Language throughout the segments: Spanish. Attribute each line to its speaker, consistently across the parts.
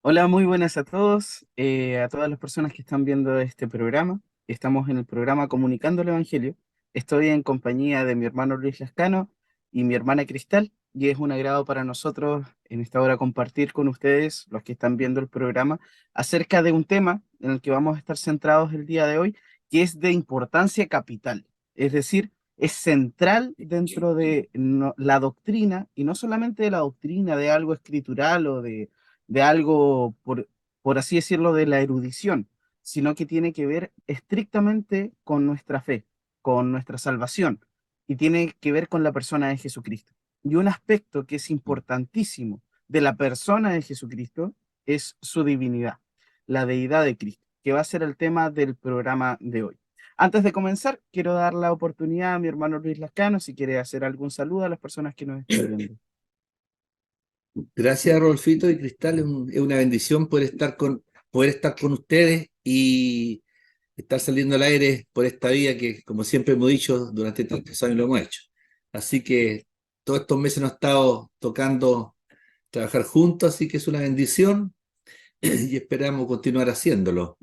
Speaker 1: Hola, muy buenas a todos, a todas las personas que están viendo este programa. Estamos en el programa Comunicando el Evangelio. Estoy en compañía de mi hermano Luis Lascano y mi hermana Cristal, y es un agrado para nosotros en esta hora compartir con ustedes, los que están viendo el programa, acerca de un tema en el que vamos a estar centrados el día de hoy, que es de importancia capital. Es decir, es central dentro de la doctrina, y no solamente de la doctrina, de algo escritural o de algo, por así decirlo, de la erudición, sino que tiene que ver estrictamente con nuestra fe, con nuestra salvación, y tiene que ver con la persona de Jesucristo. Y un aspecto que es importantísimo de la persona de Jesucristo es su divinidad, la deidad de Cristo, que va a ser el tema del programa de hoy. Antes de comenzar, quiero dar la oportunidad a mi hermano Luis Lascano si quiere hacer algún saludo a las personas que nos están viendo.
Speaker 2: Gracias, Rolfito y Cristal. Es una bendición poder estar con ustedes y estar saliendo al aire por esta vía que, como siempre hemos dicho, durante tantos años lo hemos hecho. Así que todos estos meses nos ha estado tocando trabajar juntos, así que es una bendición y esperamos continuar haciéndolo.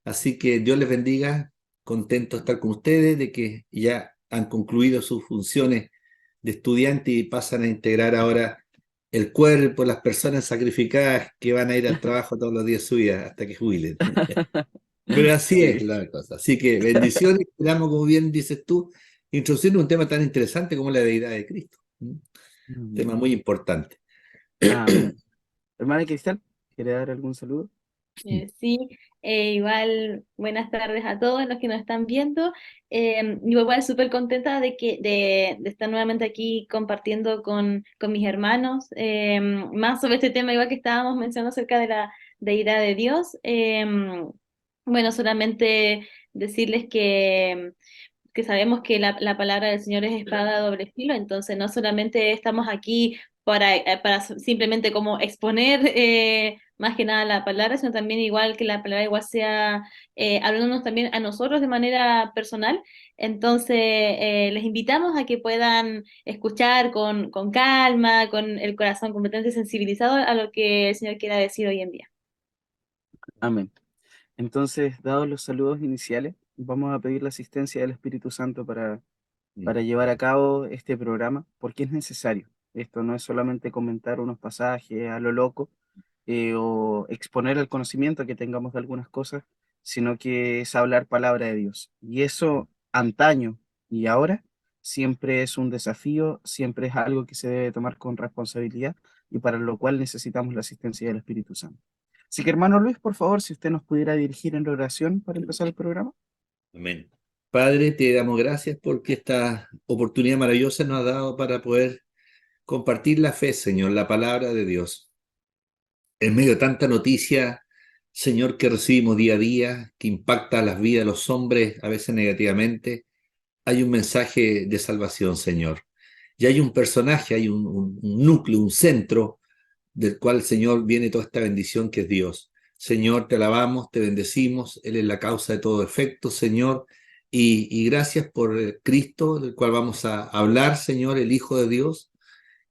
Speaker 2: Así que Dios les bendiga, contento de estar con ustedes, de que ya han concluido sus funciones de estudiante y pasan a integrar ahora el cuerpo, las personas sacrificadas que van a ir al trabajo todos los días de su vida hasta que jubilen. Pero así es
Speaker 1: Sí.
Speaker 2: la cosa. Así que bendiciones, esperamos, como bien dices tú, introducir un tema tan interesante como la deidad de Cristo. Un tema
Speaker 1: Amén.
Speaker 2: muy importante.
Speaker 1: Amén. Hermana Cristal, ¿quiere dar algún saludo?
Speaker 3: Sí, igual buenas tardes a todos los que nos están viendo. Yo igual súper contenta de estar nuevamente aquí compartiendo con mis hermanos más sobre este tema igual que estábamos mencionando acerca de la deidad de Dios. Bueno, solamente decirles que sabemos que la palabra del Señor es espada de doble filo, entonces no solamente estamos aquí para simplemente como exponer más que nada la palabra, sino también igual que la palabra igual sea hablándonos también a nosotros de manera personal. Entonces les invitamos a que puedan escuchar con calma, con el corazón completamente sensibilizado a lo que el Señor quiera decir hoy en día.
Speaker 1: Amén. Entonces, dados los saludos iniciales, vamos a pedir la asistencia del Espíritu Santo para llevar a cabo este programa, porque es necesario. Esto no es solamente comentar unos pasajes a lo loco, o exponer el conocimiento que tengamos de algunas cosas, sino que es hablar palabra de Dios. Y eso antaño y ahora siempre es un desafío, siempre es algo que se debe tomar con responsabilidad y para lo cual necesitamos la asistencia del Espíritu Santo. Así que hermano Luis, por favor, si usted nos pudiera dirigir en oración para empezar el programa.
Speaker 2: Amén. Padre, te damos gracias porque esta oportunidad maravillosa nos ha dado para poder compartir la fe, Señor, la palabra de Dios. En medio de tanta noticia, Señor, que recibimos día a día, que impacta las vidas de los hombres, a veces negativamente, hay un mensaje de salvación, Señor. Y hay un personaje, hay un núcleo, un centro del cual, Señor, viene toda esta bendición que es Dios. Señor, te alabamos, te bendecimos, Él es la causa de todo efecto, Señor, y gracias por Cristo, del cual vamos a hablar, Señor, el Hijo de Dios,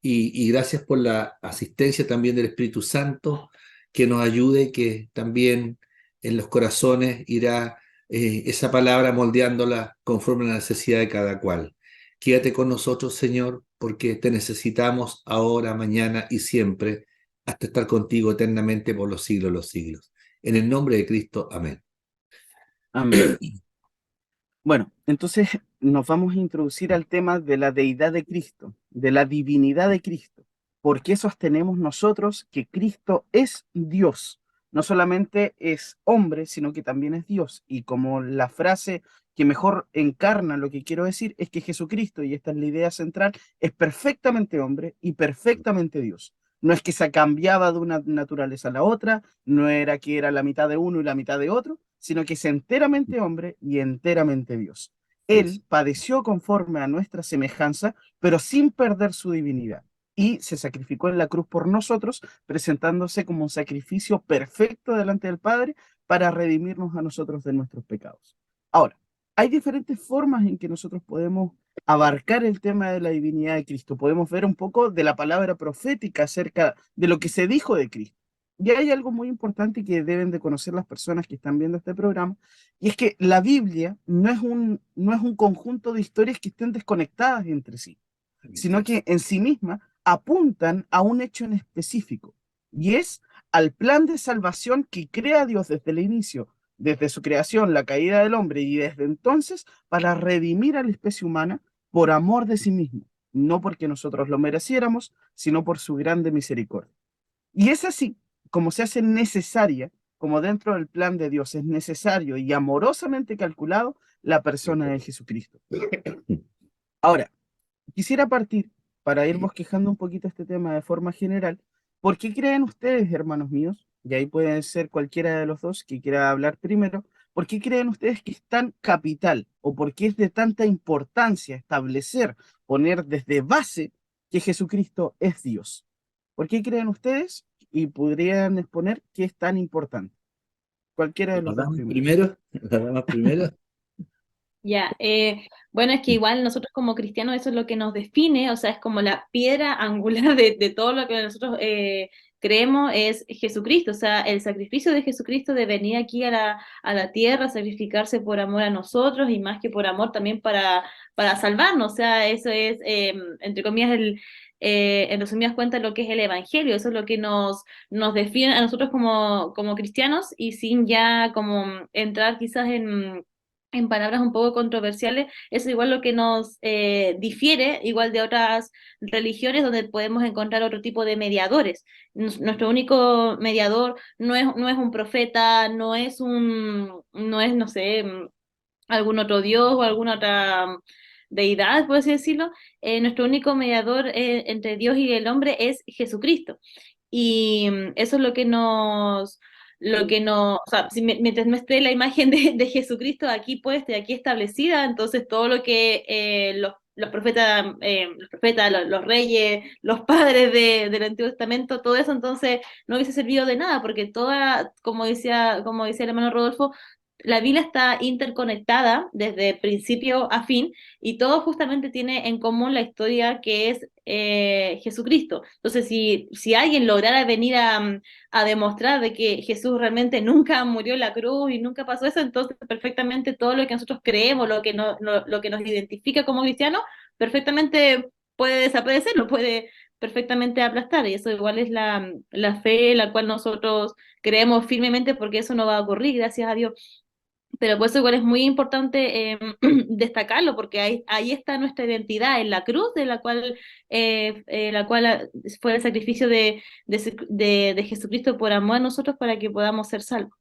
Speaker 2: y gracias por la asistencia también del Espíritu Santo, que nos ayude, que también en los corazones irá esa palabra moldeándola conforme a la necesidad de cada cual. Quédate con nosotros, Señor, porque te necesitamos ahora, mañana y siempre, hasta estar contigo eternamente por los siglos de los siglos. En el nombre de Cristo, amén.
Speaker 1: Amén. Bueno, entonces nos vamos a introducir al tema de la deidad de Cristo, de la divinidad de Cristo. ¿Por qué sostenemos nosotros que Cristo es Dios? No solamente es hombre, sino que también es Dios. Y como la frase que mejor encarna lo que quiero decir es que Jesucristo, y esta es la idea central, es perfectamente hombre y perfectamente Dios. No es que se cambiaba de una naturaleza a la otra, no era que era la mitad de uno y la mitad de otro, sino que es enteramente hombre y enteramente Dios.
Speaker 2: Eso.
Speaker 1: Él padeció conforme a nuestra semejanza, pero sin perder su divinidad. Y se sacrificó en la cruz por nosotros, presentándose como un sacrificio perfecto delante del Padre para redimirnos a nosotros de nuestros pecados. Ahora, hay diferentes formas en que nosotros podemos abarcar el tema de la divinidad de Cristo. Podemos ver un poco de la palabra profética acerca de lo que se dijo de Cristo. y hay algo muy importante que deben de conocer las personas que están viendo este programa, y es que la Biblia no es un conjunto de historias que estén desconectadas entre sí, sino que en sí mismas apuntan a un hecho en específico, y es al plan de salvación que crea Dios desde el inicio, desde su creación, la caída del hombre, y desde entonces para redimir a la especie humana por amor de sí mismo, no porque nosotros lo mereciéramos, sino por su grande misericordia. Y es así como se hace necesaria, como dentro del plan de Dios es necesario y amorosamente calculado la persona de Jesucristo. Ahora, quisiera partir para ir bosquejando un poquito este tema de forma general. ¿Por qué creen ustedes, hermanos míos? Y ahí pueden ser cualquiera de los dos que quiera hablar primero. ¿Por qué creen ustedes que es tan capital o por qué es de tanta importancia establecer, poner desde base que Jesucristo es Dios? ¿Por qué creen ustedes? Y podrían exponer qué es tan importante. Cualquiera de
Speaker 2: ¿Las
Speaker 1: los dos
Speaker 2: damas
Speaker 1: primero.
Speaker 2: primero? ¿Las damas primero?
Speaker 3: Ya, bueno, es que igual nosotros como cristianos eso es lo que nos define, o sea, es como la piedra angular de todo lo que nosotros creemos es Jesucristo, o sea, el sacrificio de Jesucristo de venir aquí a la tierra, sacrificarse por amor a nosotros y más que por amor también para salvarnos, o sea, eso es, entre comillas, en resumidas cuentas, lo que es el Evangelio, eso es lo que nos define a nosotros como cristianos y sin ya como entrar quizás en palabras un poco controversiales, eso es igual lo que nos difiere, igual de otras religiones donde podemos encontrar otro tipo de mediadores. Nuestro único mediador no es un profeta, no es, no sé, algún otro dios o alguna otra deidad, por así decirlo. Nuestro único mediador entre Dios y el hombre es Jesucristo. Y eso es lo que no, o sea, si mientras no esté la imagen de Jesucristo aquí puesta y aquí establecida, entonces todo lo que los profetas, los reyes, los padres del Antiguo Testamento, todo eso entonces no hubiese servido de nada, porque toda, como decía el hermano Rodolfo, la Biblia está interconectada desde principio a fin y todo justamente tiene en común la historia que es Jesucristo. Entonces, si alguien lograra venir a demostrar de que Jesús realmente nunca murió en la cruz y nunca pasó eso, entonces perfectamente todo lo que nosotros creemos, lo que nos identifica como cristianos, perfectamente puede desaparecer, lo puede perfectamente aplastar. Y eso igual es la fe la cual nosotros creemos firmemente porque eso no va a ocurrir, gracias a Dios. Pero por eso igual es muy importante destacarlo, porque ahí está nuestra identidad en la cruz, la cual fue el sacrificio de Jesucristo por amor a nosotros para que podamos ser salvos.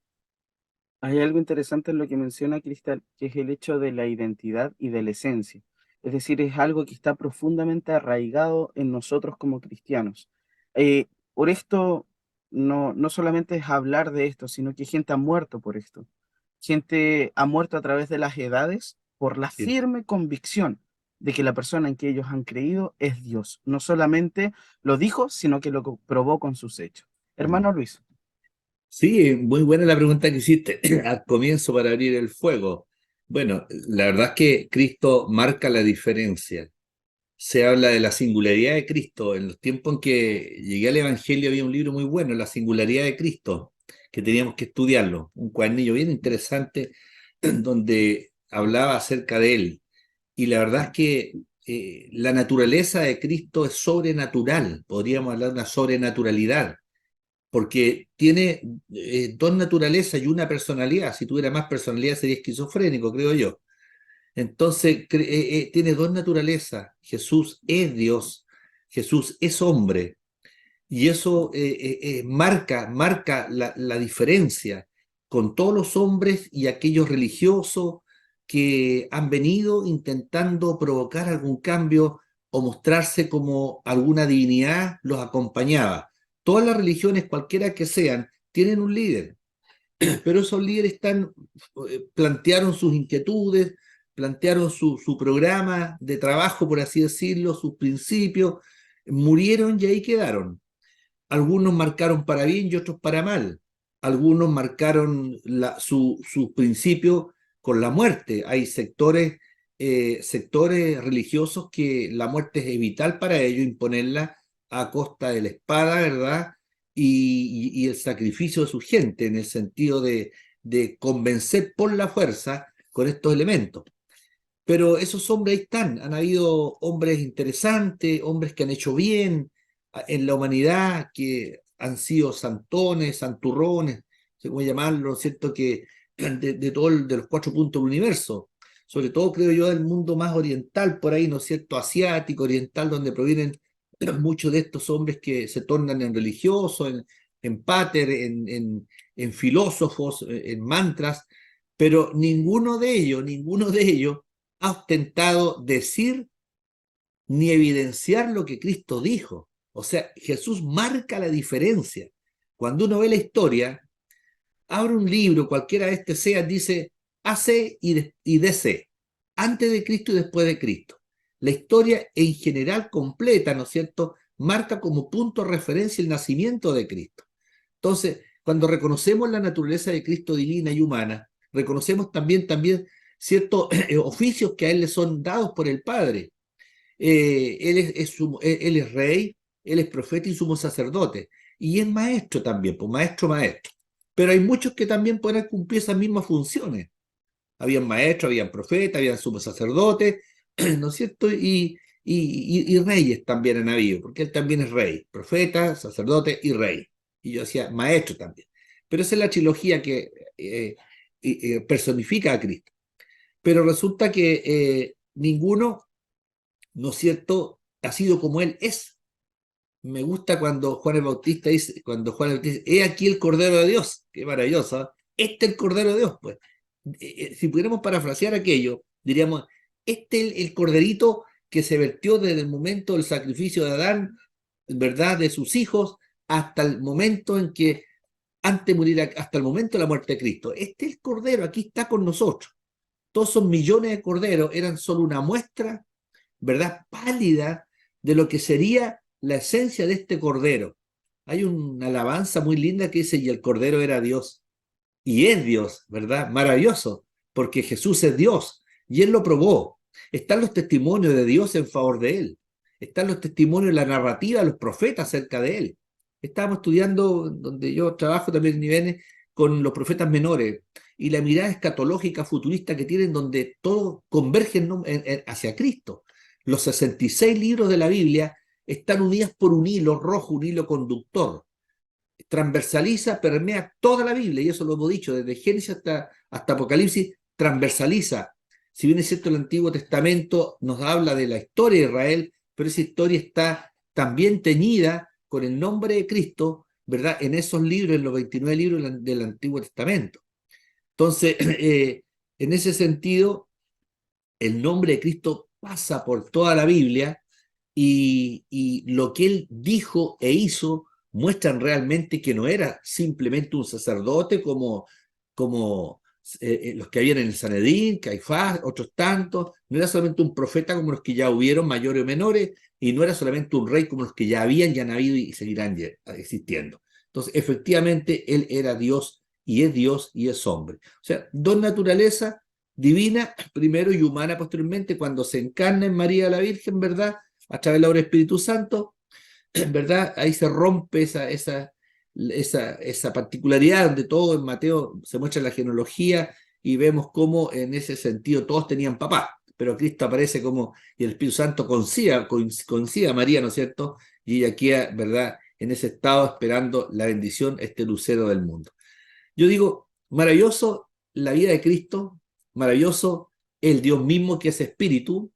Speaker 1: Hay algo interesante en lo que menciona Cristal, que es el hecho de la identidad y de la esencia. Es decir, es algo que está profundamente arraigado en nosotros como cristianos. Por esto, no solamente es hablar de esto, sino que gente ha muerto por esto. Gente ha muerto a través de las edades por la
Speaker 2: Sí.
Speaker 1: firme convicción de que la persona en que ellos han creído es Dios. No solamente lo dijo, sino que lo probó con sus hechos. Hermano Luis.
Speaker 2: Sí, muy buena la pregunta que hiciste al comienzo para abrir el fuego. Bueno, la verdad es que Cristo marca la diferencia. Se habla de la singularidad de Cristo. En los tiempos en que llegué al Evangelio había un libro muy bueno, La singularidad de Cristo, que teníamos que estudiarlo. Un cuadernillo bien interesante donde hablaba acerca de él. Y la verdad es que la naturaleza de Cristo es sobrenatural. Podríamos hablar de una sobrenaturalidad porque tiene dos naturalezas y una personalidad. Si tuviera más personalidad sería esquizofrénico, creo yo. Entonces, tiene dos naturalezas. Jesús es Dios, Jesús es hombre. Y eso marca la diferencia con todos los hombres y aquellos religiosos que han venido intentando provocar algún cambio o mostrarse como alguna divinidad los acompañaba. Todas las religiones, cualquiera que sean, tienen un líder, pero esos líderes plantearon sus inquietudes, plantearon su programa de trabajo, por así decirlo, sus principios, murieron y ahí quedaron. Algunos marcaron para bien y otros para mal. Algunos marcaron sus principios con la muerte. Hay sectores religiosos que la muerte es vital para ellos, imponerla a costa de la espada, ¿verdad? y el sacrificio de su gente, en el sentido de convencer por la fuerza con estos elementos. Pero esos hombres ahí están, han habido hombres interesantes, hombres que han hecho bien en la humanidad, que han sido santones, santurrones, no sé cómo llamarlo, ¿no es cierto?, que de de los 4 puntos del universo, sobre todo creo yo del mundo más oriental, por ahí, ¿no es cierto?, asiático, oriental, donde provienen muchos de estos hombres que se tornan en religiosos, en pater, en filósofos, en mantras, pero ninguno de ellos ha ostentado decir ni evidenciar lo que Cristo dijo. O sea, Jesús marca la diferencia. Cuando uno ve la historia, abre un libro, cualquiera de este sea, dice AC y DC, antes de Cristo y después de Cristo. La historia en general completa, ¿no es cierto?, marca como punto de referencia el nacimiento de Cristo. Entonces, cuando reconocemos la naturaleza de Cristo divina y humana, reconocemos también ciertos oficios que a él le son dados por el Padre. Él es rey, él es profeta y sumo sacerdote. Y es maestro también, pues maestro. Pero hay muchos que también pueden cumplir esas mismas funciones. Habían maestros, habían profetas, habían sumos sacerdotes, ¿no es cierto? Y reyes también han habido, porque él también es rey, profeta, sacerdote y rey. Y yo decía maestro también. Pero esa es la trilogía que personifica a Cristo. Pero resulta que ninguno, ¿no es cierto?, ha sido como él es. Me gusta cuando Juan el Bautista dice, he aquí el Cordero de Dios, qué maravilloso, ¿eh? Este es el Cordero de Dios, pues. Si pudiéramos parafrasear aquello, diríamos, este es el corderito que se vertió desde el momento del sacrificio de Adán, ¿verdad?, de sus hijos, hasta el momento en que, antes de morir, hasta el momento de la muerte de Cristo. Este es el Cordero, aquí está con nosotros. Todos esos millones de corderos eran solo una muestra, ¿verdad?, pálida de lo que sería la esencia de este Cordero. Hay una alabanza muy linda que dice, y el Cordero era Dios. Y es Dios, ¿verdad? Maravilloso, porque Jesús es Dios y Él lo probó. Están los testimonios de Dios en favor de Él. Están los testimonios, la narrativa de los profetas acerca de Él. Estábamos estudiando, donde yo trabajo también en niveles, con los profetas menores y la mirada escatológica futurista que tienen, donde todo converge hacia Cristo. Los 66 libros de la Biblia están unidos por un hilo rojo, un hilo conductor. Transversaliza, permea toda la Biblia, y eso lo hemos dicho, desde Génesis hasta Apocalipsis, transversaliza. Si bien es cierto, el Antiguo Testamento nos habla de la historia de Israel, pero esa historia está también teñida con el nombre de Cristo, ¿verdad?, en esos libros, en los 29 libros del Antiguo Testamento. Entonces, en ese sentido, el nombre de Cristo pasa por toda la Biblia y lo que él dijo e hizo muestran realmente que no era simplemente un sacerdote como los que habían en el Sanedrín, Caifás, otros tantos, no era solamente un profeta como los que ya hubieron, mayores o menores, y no era solamente un rey como los que ya habían, ya han habido y seguirán existiendo. Entonces, efectivamente, él era Dios y es hombre. O sea, dos naturalezas, divina primero y humana posteriormente, cuando se encarna en María la Virgen, ¿verdad?, a través de la obra del Espíritu Santo, ¿verdad? Ahí se rompe esa particularidad donde todo en Mateo se muestra la genealogía y vemos cómo en ese sentido todos tenían papá, pero Cristo aparece como, y el Espíritu Santo coincide a María, ¿no es cierto? Y ella queda, ¿verdad?, en ese estado esperando la bendición, este lucero del mundo. Yo digo, maravilloso la vida de Cristo, maravilloso el Dios mismo que es espíritu.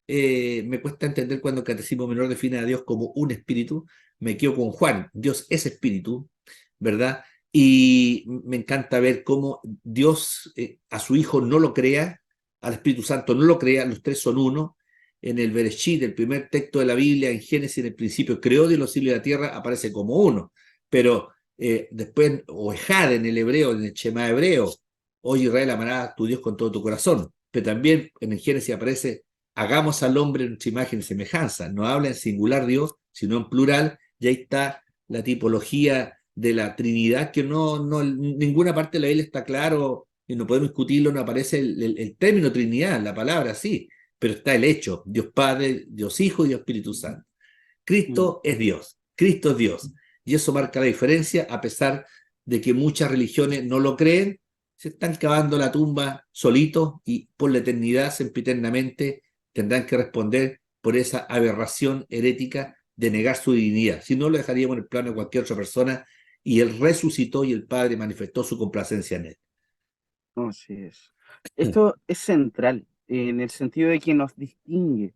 Speaker 2: Me cuesta entender cuando el Catecismo Menor define a Dios como un espíritu. Me quedo con Juan, Dios es espíritu, ¿verdad? Y me encanta ver cómo Dios a su Hijo no lo crea, al Espíritu Santo no lo crea, los tres son uno. En el Bereshit, el primer texto de la Biblia, en Génesis, en el principio creó Dios los cielos y la tierra, aparece como uno. Pero después, o Ejad en el hebreo, en el Shema hebreo, oye Israel, amarás a tu Dios con todo tu corazón. Pero también en el Génesis aparece, hagamos al hombre en nuestra imagen y semejanza. No habla en singular Dios, sino en plural, y ahí está la tipología de la Trinidad, que en ninguna parte de la Biblia está claro, y no podemos discutirlo, no aparece el término Trinidad, la palabra sí, pero está el hecho, Dios Padre, Dios Hijo y Dios Espíritu Santo. Cristo es Dios, Cristo es Dios. Y eso marca la diferencia, a pesar de que muchas religiones no lo creen, se están cavando la tumba solitos y por la eternidad, sempiternamente, tendrán que responder por esa aberración herética de negar su divinidad. Si no, lo dejaríamos en el plano de cualquier otra persona y Él resucitó y el Padre manifestó su complacencia en Él.
Speaker 1: Así es. Esto es central en el sentido de que nos distingue.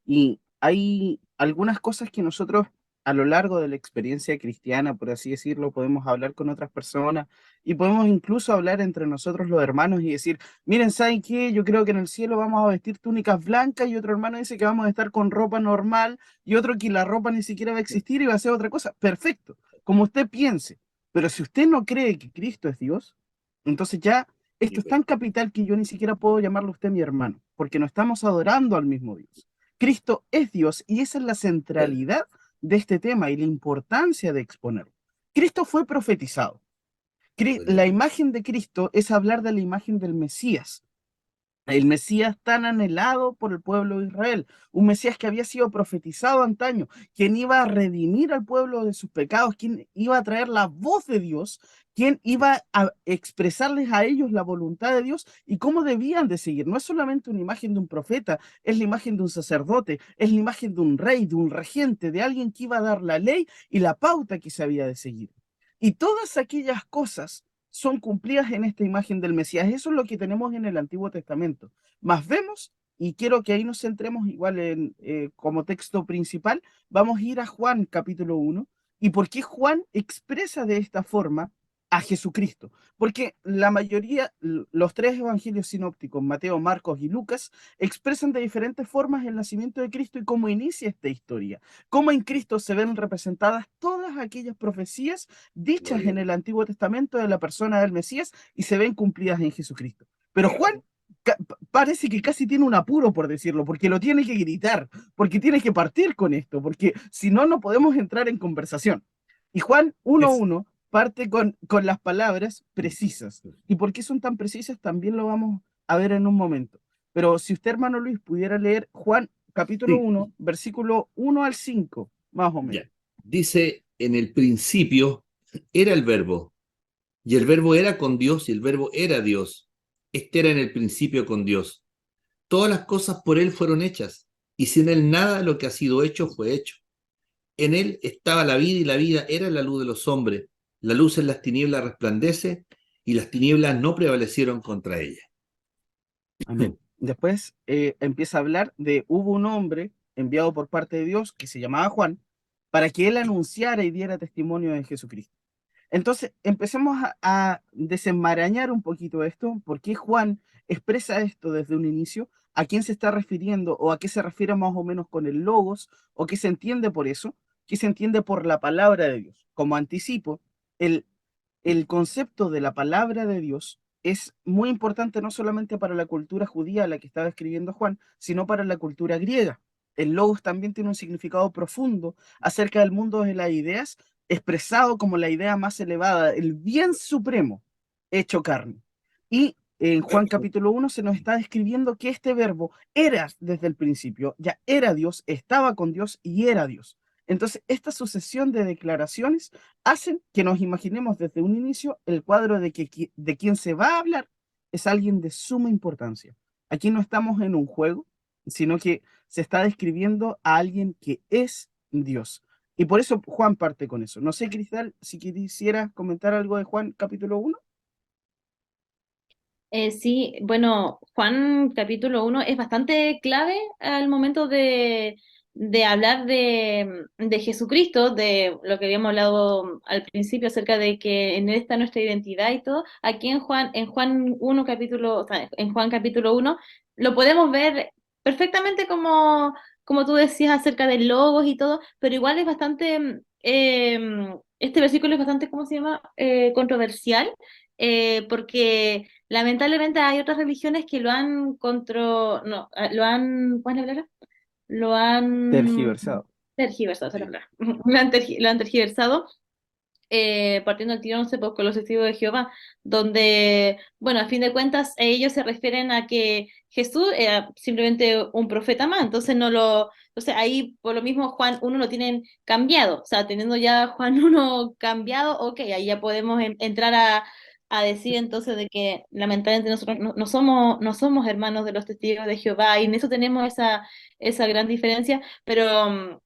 Speaker 1: Y hay algunas cosas que nosotros a lo largo de la experiencia cristiana, por así decirlo, podemos hablar con otras personas y podemos incluso hablar entre nosotros los hermanos y decir, miren, ¿saben qué? Yo creo que en el cielo vamos a vestir túnicas blancas y otro hermano dice que vamos a estar con ropa normal y otro que la ropa ni siquiera va a existir y va a ser otra cosa. Perfecto, como usted piense. Pero si usted no cree que Cristo es Dios, entonces ya esto es tan capital que yo ni siquiera puedo llamarlo a usted mi hermano, porque no estamos adorando al mismo Dios. Cristo es Dios y esa es la centralidad de este tema y la importancia de exponerlo. Cristo fue profetizado. La imagen de Cristo es hablar de la imagen del Mesías, el Mesías tan anhelado por el pueblo de Israel, un Mesías que había sido profetizado antaño, quien iba a redimir al pueblo de sus pecados, quien iba a traer la voz de Dios, quien iba a expresarles a ellos la voluntad de Dios y cómo debían de seguir. No es solamente una imagen de un profeta, es la imagen de un sacerdote, es la imagen de un rey, de un regente, de alguien que iba a dar la ley y la pauta que se había de seguir. Y todas aquellas cosas son cumplidas en esta imagen del Mesías. Eso es lo que tenemos en el Antiguo Testamento. Más vemos, y quiero que ahí nos centremos igual en, como texto principal, vamos a ir a Juan capítulo 1, y por qué Juan expresa de esta forma a Jesucristo. Porque la mayoría, los tres evangelios sinópticos, Mateo, Marcos y Lucas, expresan de diferentes formas el nacimiento de Cristo y cómo inicia esta historia. Cómo en Cristo se ven representadas todas aquellas profecías dichas en el Antiguo Testamento de la persona del Mesías y se ven cumplidas en Jesucristo. Pero Juan parece que casi tiene un apuro por decirlo, porque lo tiene que gritar, porque tiene que partir con esto, porque si no, no podemos entrar en conversación. Y Juan
Speaker 2: Es,
Speaker 1: 1.1 parte con las palabras precisas. ¿Y por qué son tan precisas? También lo vamos a ver en un momento. Pero si usted, hermano Luis, pudiera leer Juan capítulo
Speaker 2: sí,
Speaker 1: 1, versículo 1 al 5, más o menos.
Speaker 2: ya. Dice, en el principio era el verbo, y el verbo era con Dios, y el verbo era Dios. Este era en el principio con Dios. Todas las cosas por Él fueron hechas, y sin Él nada de lo que ha sido hecho fue hecho. En Él estaba la vida, y la vida era la luz de los hombres. La luz en las tinieblas resplandece, y las tinieblas no prevalecieron contra ella.
Speaker 1: Amén. Después empieza a hablar de hubo un hombre enviado por parte de Dios que se llamaba Juan para que él anunciara y diera testimonio de Jesucristo. Entonces, empecemos a desenmarañar un poquito esto, por qué Juan expresa esto desde un inicio, a quién se está refiriendo o a qué se refiere más o menos con el logos, o qué se entiende por eso, qué se entiende por la palabra de Dios. Como anticipo, el, el concepto de la palabra de Dios es muy importante no solamente para la cultura judía a la que estaba escribiendo Juan, sino para la cultura griega. El logos también tiene un significado profundo acerca del mundo de las ideas, expresado como la idea más elevada, el bien supremo hecho carne. Y en Juan capítulo 1 se nos está describiendo que este verbo era desde el principio, ya era Dios, estaba con Dios y era Dios. Entonces, esta sucesión de declaraciones hacen que nos imaginemos desde un inicio el cuadro de que de quien se va a hablar es alguien de suma importancia. Aquí no estamos en un juego, sino que se está describiendo a alguien que es Dios. Y por eso Juan parte con eso. No sé, Cristal, si quisiera comentar algo de Juan capítulo 1.
Speaker 3: Sí, bueno, Juan capítulo 1 es bastante clave al momento de hablar de Jesucristo, de lo que habíamos hablado al principio acerca de que en él está nuestra identidad y todo. Aquí en Juan 1 capítulo, o sea, en Juan capítulo 1 lo podemos ver perfectamente como tú decías acerca de logos y todo, pero igual es bastante, este versículo es bastante, ¿cómo se llama? Controversial, porque lamentablemente hay otras religiones que lo han no, lo han, ¿cuál es la palabra? Lo han
Speaker 1: Tergiversado.
Speaker 3: tergiversado, esa es la
Speaker 2: Sí.
Speaker 3: palabra. Lo han tergiversado partiendo del tiro, no sé, pues, con los testigos de Jehová, donde, bueno, a fin de cuentas, ellos se refieren a que Jesús era simplemente un profeta más, entonces no lo, entonces ahí por lo mismo Juan 1 lo tienen cambiado, o sea, teniendo ya Juan 1 cambiado, ok, ahí ya podemos entrar a decir entonces de que lamentablemente nosotros no somos hermanos de los testigos de Jehová, y en eso tenemos esa gran diferencia, pero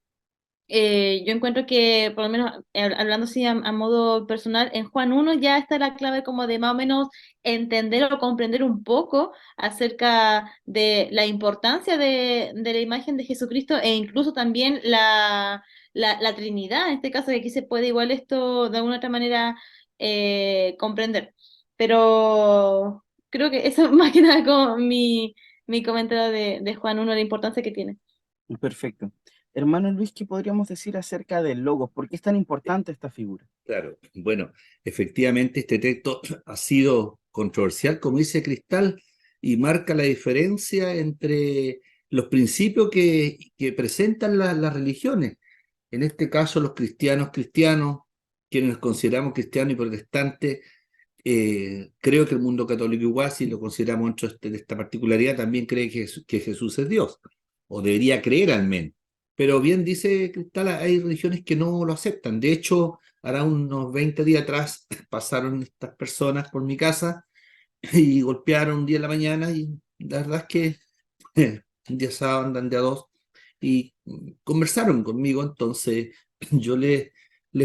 Speaker 3: yo encuentro que, por lo menos hablando así a modo personal, en Juan 1 ya está la clave como de más o menos entender o comprender un poco acerca de la importancia de la imagen de Jesucristo e incluso también la Trinidad, en este caso que aquí se puede igual esto de alguna otra manera comprender. Pero creo que eso más que nada como mi comentario de Juan 1, la importancia que tiene.
Speaker 1: Perfecto. Hermano Luis, ¿qué podríamos decir acerca del logos? ¿Por qué es tan importante esta figura?
Speaker 2: Claro, bueno, efectivamente este texto ha sido controversial, como dice Cristal, y marca la diferencia entre los principios que presentan las religiones. En este caso, los cristianos, quienes nos consideramos cristianos y protestantes, creo que el mundo católico igual, si lo consideramos dentro de esta particularidad, también cree que Jesús es Dios, o debería creer al menos. Pero bien dice Cristal, hay religiones que no lo aceptan. De hecho, hará unos 20 días atrás pasaron estas personas por mi casa y golpearon un día en la mañana y la verdad es que un día sábado andan de a dos y conversaron conmigo, entonces yo les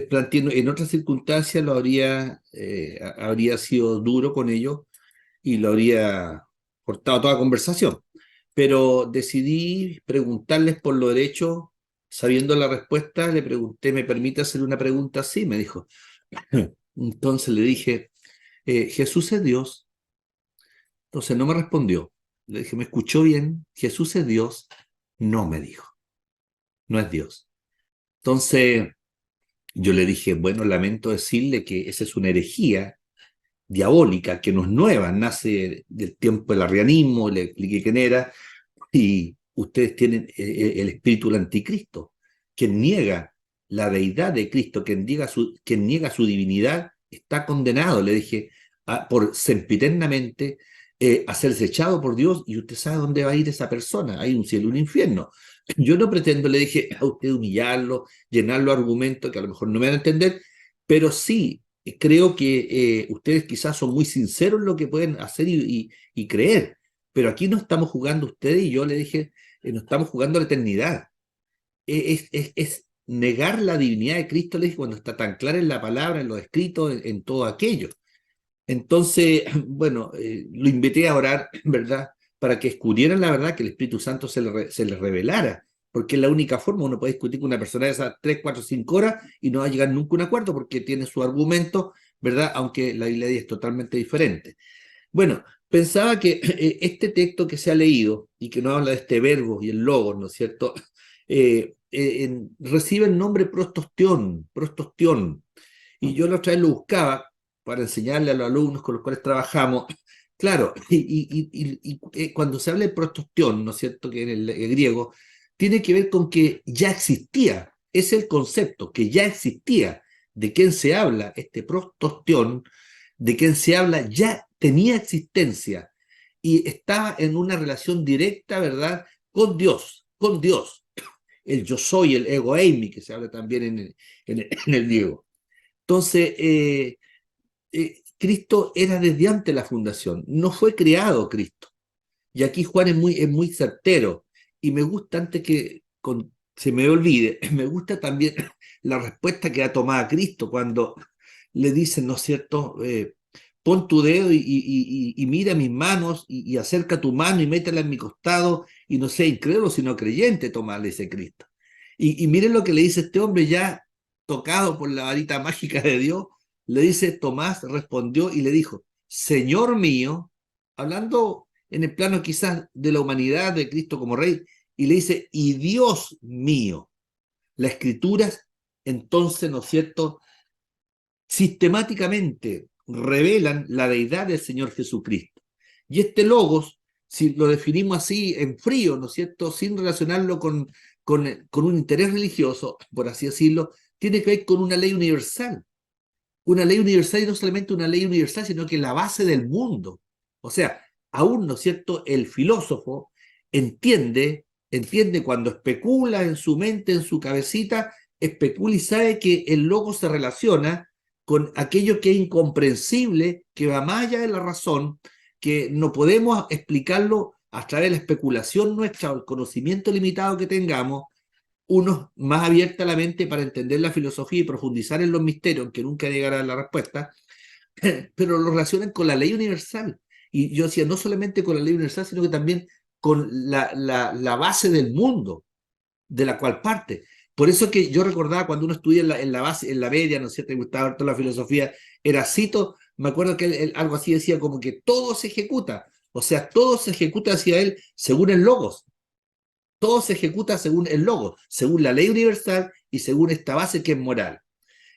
Speaker 2: planteé, en otras circunstancias habría sido duro con ellos y lo habría cortado toda conversación, pero decidí preguntarles por lo derecho, sabiendo la respuesta, le pregunté, ¿me permite hacer una pregunta? Sí, me dijo. Entonces le dije, ¿Jesús es Dios? Entonces no me respondió. Le dije, ¿me escuchó bien? ¿Jesús es Dios? No me dijo, no es Dios. Entonces yo le dije, bueno, lamento decirle que esa es una herejía diabólica que no es nueva, nace del tiempo del arrianismo, le expliqué quién era, y ustedes tienen el espíritu del anticristo, quien niega la deidad de Cristo, quien niega su divinidad, está condenado, le dije, por sempiternamente a ser echado por Dios, y usted sabe dónde va a ir esa persona, hay un cielo y un infierno. Yo no pretendo, le dije, a usted humillarlo, llenarlo de argumentos que a lo mejor no me van a entender, pero sí creo que ustedes quizás son muy sinceros en lo que pueden hacer y creer, pero aquí no estamos jugando ustedes y yo le dije, no estamos jugando a la eternidad. Es negar la divinidad de Cristo, le dije, cuando está tan clara en la palabra, en los escritos, en todo aquello. Entonces, bueno, lo invité a orar, ¿verdad? Para que descubrieran la verdad, que el Espíritu Santo se les revelara, porque es la única forma. Uno puede discutir con una persona de esas 3, 4, 5 horas y no va a llegar nunca a un acuerdo porque tiene su argumento, ¿verdad? Aunque la Biblia es totalmente diferente. Bueno, pensaba que este texto que se ha leído y que nos habla de este verbo y el logos, ¿no es cierto? Recibe el nombre prostostión. Y yo la otra vez lo buscaba para enseñarle a los alumnos con los cuales trabajamos. Claro, cuando se habla de prostostión, ¿no es cierto?, que en el griego, tiene que ver con que ya existía, es el concepto, que ya existía. ¿De quién se habla? Este prostostión, de quién se habla, ya tenía existencia y estaba en una relación directa, ¿verdad?, con Dios. El yo soy, el ego eimi, que se habla también en el griego. Entonces, Cristo era desde antes de la fundación, no fue creado Cristo. Y aquí Juan es muy certero. Y me gusta, antes que se me olvide, me gusta también la respuesta que ha tomado Cristo cuando le dicen, ¿no es cierto? Pon tu dedo y mira mis manos y acerca tu mano y métela en mi costado y no sea incrédulo sino creyente, Tomás, le dice Cristo. Y miren lo que le dice este hombre ya tocado por la varita mágica de Dios. Le dice, Tomás respondió y le dijo, Señor mío, hablando en el plano quizás de la humanidad de Cristo como rey, y le dice, y Dios mío. Las escrituras, entonces, ¿no es cierto?, sistemáticamente revelan la deidad del Señor Jesucristo. Y este logos, si lo definimos así en frío, ¿no es cierto?, sin relacionarlo con un interés religioso, por así decirlo, tiene que ver con una ley universal. una ley universal y no solamente una ley universal, sino que la base del mundo. O sea, aún, ¿no es cierto?, el filósofo entiende cuando especula en su mente, en su cabecita, especula y sabe que el logos se relaciona con aquello que es incomprensible, que va más allá de la razón, que no podemos explicarlo a través de la especulación nuestra o el conocimiento limitado que tengamos, unos más abierta la mente para entender la filosofía y profundizar en los misterios, aunque nunca llegará a la respuesta, pero lo relacionan con la ley universal. Y yo decía, no solamente con la ley universal, sino que también con la base del mundo de la cual parte. Por eso que yo recordaba cuando uno estudia en la base, en la media, ¿no es cierto?, y gustaba harto la filosofía, Eracito, me acuerdo que él algo así decía como que todo se ejecuta, o sea, todo se ejecuta hacia él según el logos. Todo se ejecuta según el logos, según la ley universal y según esta base que es moral.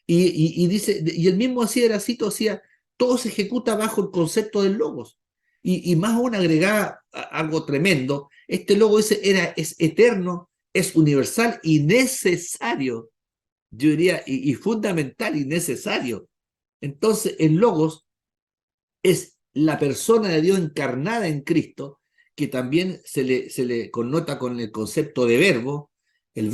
Speaker 2: Y dice, y el mismo hacía Eracito, hacía, todo se ejecuta bajo el concepto del logos. Y más aún agregaba algo tremendo, este logos es eterno, es universal y necesario, yo diría, y fundamental y necesario. Entonces, el logos es la persona de Dios encarnada en Cristo, que también se le connota con el concepto de verbo, el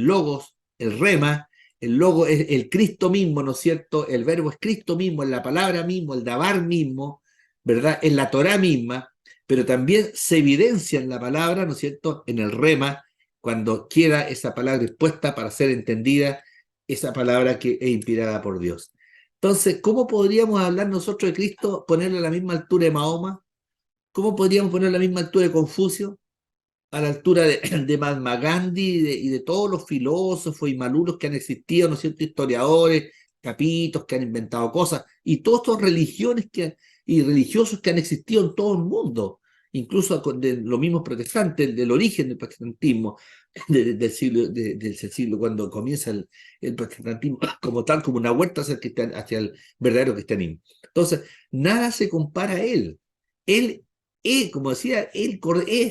Speaker 2: logos, el rema. El logo es el Cristo mismo, ¿no es cierto? El verbo es Cristo mismo, es la palabra mismo, el dabar mismo, ¿verdad? En la Torá misma, pero también se evidencia en la palabra, ¿no es cierto? En el rema, cuando queda esa palabra expuesta para ser entendida, esa palabra que es inspirada por Dios. Entonces, ¿cómo podríamos hablar nosotros de Cristo, ponerle a la misma altura de Mahoma? ¿Cómo podríamos ponerle a la misma altura de Confucio? A la altura de Mahatma Gandhi y de todos los filósofos y malulos que han existido, ¿no es cierto? Historiadores, capitos que han inventado cosas, y todas estas religiones y religiosos que han existido en todo el mundo, incluso de los mismos protestantes, del origen del protestantismo, del siglo, cuando comienza el protestantismo como tal, como una vuelta hacia el verdadero cristianismo. Entonces, nada se compara a él. Él, como decía,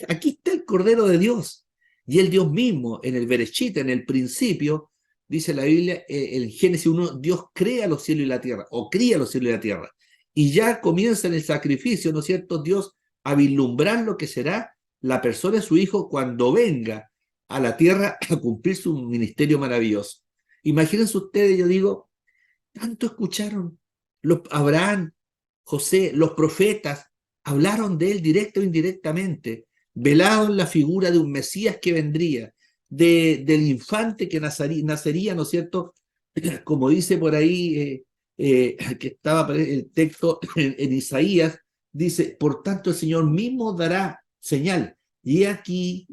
Speaker 2: aquí está el Cordero de Dios. Y el Dios mismo, en el Bereshit, en el principio, dice la Biblia, en Génesis 1, Dios crea los cielos y la tierra, o cría los cielos y la tierra. Y ya comienza en el sacrificio, ¿no es cierto?, Dios a vislumbrar lo que será la persona de su Hijo cuando venga a la tierra a cumplir su ministerio maravilloso. Imagínense ustedes, yo digo, tanto escucharon Abraham, José, los profetas, hablaron de él directo o indirectamente, velaron la figura de un Mesías que vendría, del infante que nacería, ¿no es cierto? Como dice por ahí, que estaba el texto en Isaías, dice, por tanto el Señor mismo dará señal, y aquí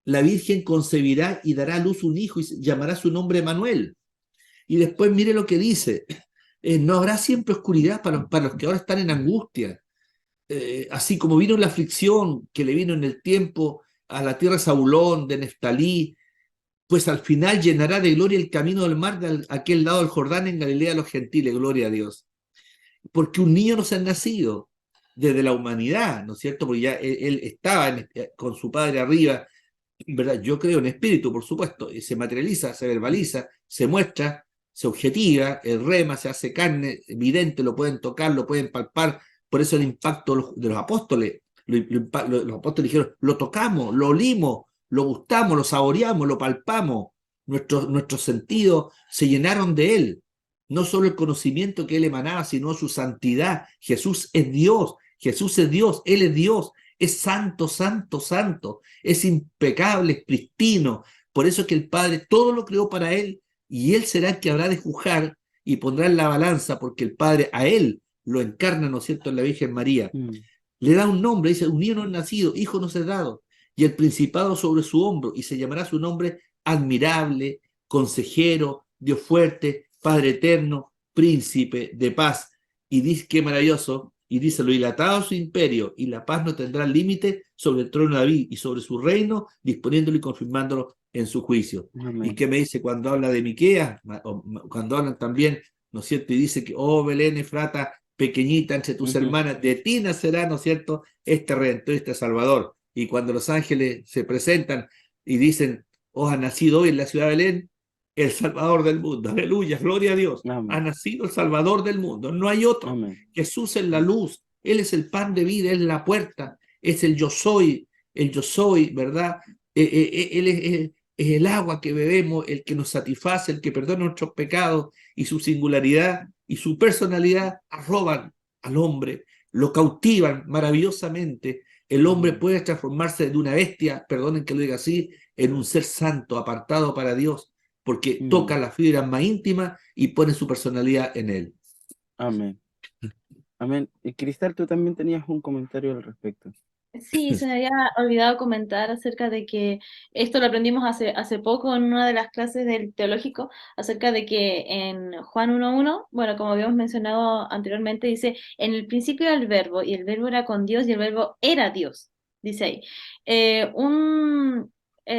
Speaker 2: la Virgen concebirá y dará a luz un hijo y llamará su nombre Manuel. Y después mire lo que dice, no habrá siempre oscuridad para los que ahora están en angustia. Así como vino la aflicción que le vino en el tiempo a la tierra de Zabulón, de Neftalí, pues al final llenará de gloria el camino del mar de aquel lado del Jordán en Galilea de los gentiles, gloria a Dios. Porque un niño nos ha nacido desde la humanidad, ¿no es cierto? Porque ya él estaba con su padre arriba, ¿verdad? Yo creo en espíritu, por supuesto, y se materializa, se verbaliza, se muestra, se objetiva, el rema se hace carne, evidente, lo pueden tocar, lo pueden palpar, por eso el impacto de los apóstoles. Los apóstoles dijeron, lo tocamos, lo olimos, lo gustamos, lo saboreamos, lo palpamos. Nuestros sentidos se llenaron de él. No solo el conocimiento que él emanaba, sino su santidad. Jesús es Dios, Jesús es Dios, él es Dios, es santo, santo, santo, es impecable, es pristino. Por eso es que el Padre todo lo creó para él y él será el que habrá de juzgar y pondrá en la balanza, porque el Padre a él lo encarna, ¿no es cierto?, en la Virgen María. Le da un nombre, dice, un niño no es nacido, hijo no es dado, y el principado sobre su hombro, y se llamará su nombre admirable, consejero, Dios fuerte, Padre eterno, príncipe de paz. Y dice, qué maravilloso, y dice, lo dilatado su imperio, y la paz no tendrá límite sobre el trono de David, y sobre su reino, disponiéndolo y confirmándolo en su juicio.
Speaker 1: Amén.
Speaker 2: ¿Y qué me dice cuando habla de Miqueas? Cuando hablan también, ¿no es cierto? Y dice que, oh Belén Efrata, pequeñita entre tus hermanas, de ti nacerá, ¿no es cierto?, este Redentor, este Salvador. Y cuando los ángeles se presentan y dicen, oh, ha nacido hoy en la ciudad de Belén, el Salvador del mundo. Aleluya, gloria a Dios. Ha
Speaker 1: Amén.
Speaker 2: nacido el Salvador del mundo. No hay otro.
Speaker 1: Amén.
Speaker 2: Jesús es la luz. Él es el pan de vida, Él es la puerta. Es el yo soy, ¿verdad? Él es el agua que bebemos, el que nos satisface, el que perdona nuestros pecados, y su singularidad y su personalidad arroban al hombre, lo cautivan maravillosamente. El hombre
Speaker 1: Amén.
Speaker 2: puede transformarse de una bestia, perdonen que lo diga así, en un ser santo, apartado para Dios, porque toca
Speaker 1: Amén.
Speaker 2: las fibras más íntimas y pone su personalidad en él.
Speaker 1: Amén. Amén. Y Cristal, tú también tenías un comentario al respecto.
Speaker 3: Sí, se me había olvidado comentar acerca de que esto lo aprendimos hace poco en una de las clases del teológico, acerca de que en Juan 1:1, bueno, como habíamos mencionado anteriormente, dice, en el principio era el verbo, y el verbo era con Dios, y el verbo era Dios, dice ahí.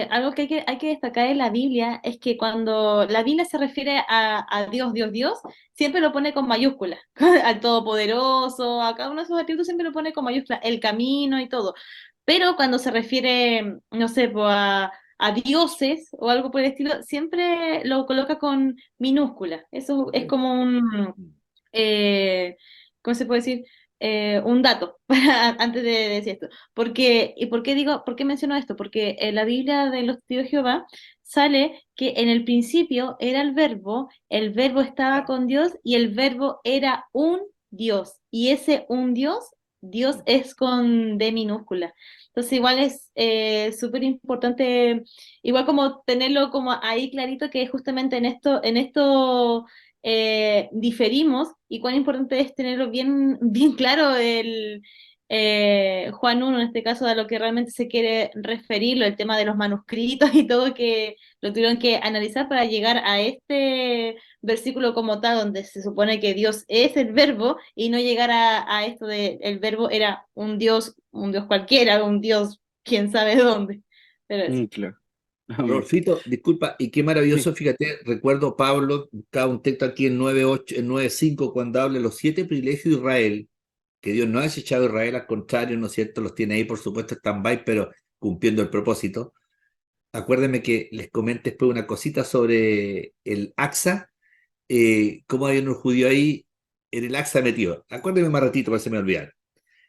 Speaker 3: Algo que hay que destacar en la Biblia es que cuando la Biblia se refiere a Dios, Dios, Dios, siempre lo pone con mayúsculas, al Todopoderoso, a cada uno de sus atributos siempre lo pone con mayúsculas, el camino y todo. Pero cuando se refiere, no sé, pues, a dioses o algo por el estilo, siempre lo coloca con minúsculas. Eso es como un, eh, ¿cómo se puede decir? Un dato antes de decir esto. ¿Y por qué digo, por qué menciono esto? Porque en la Biblia de los testigos de Jehová sale que en el principio era el verbo estaba con Dios y el verbo era un Dios. Y ese un Dios, Dios es con D minúscula. Entonces igual es súper importante, igual como tenerlo como ahí clarito que justamente en esto diferimos y cuán importante es tenerlo bien, bien claro el Juan 1 en este caso a lo que realmente se quiere referir, el tema de los manuscritos y todo que lo tuvieron que analizar para llegar a este versículo como tal, donde se supone que Dios es el verbo y no llegar a esto de el verbo era un Dios cualquiera, un Dios quién sabe dónde. Pero eso.
Speaker 1: Claro. Amén.
Speaker 2: Rolfito, disculpa, y qué
Speaker 1: Sí.
Speaker 2: maravilloso, fíjate, recuerdo Pablo, buscaba un texto aquí en 9:8, en 9:5, cuando habla de los 7 privilegios de Israel, que Dios no ha desechado a Israel, al contrario, ¿no es cierto? Los tiene ahí, por supuesto, stand-by, pero cumpliendo el propósito. Acuérdenme que les comente después una cosita sobre el AXA, cómo hay unos judíos ahí en el AXA metido. Acuérdenme más ratito, para que se me olvidar.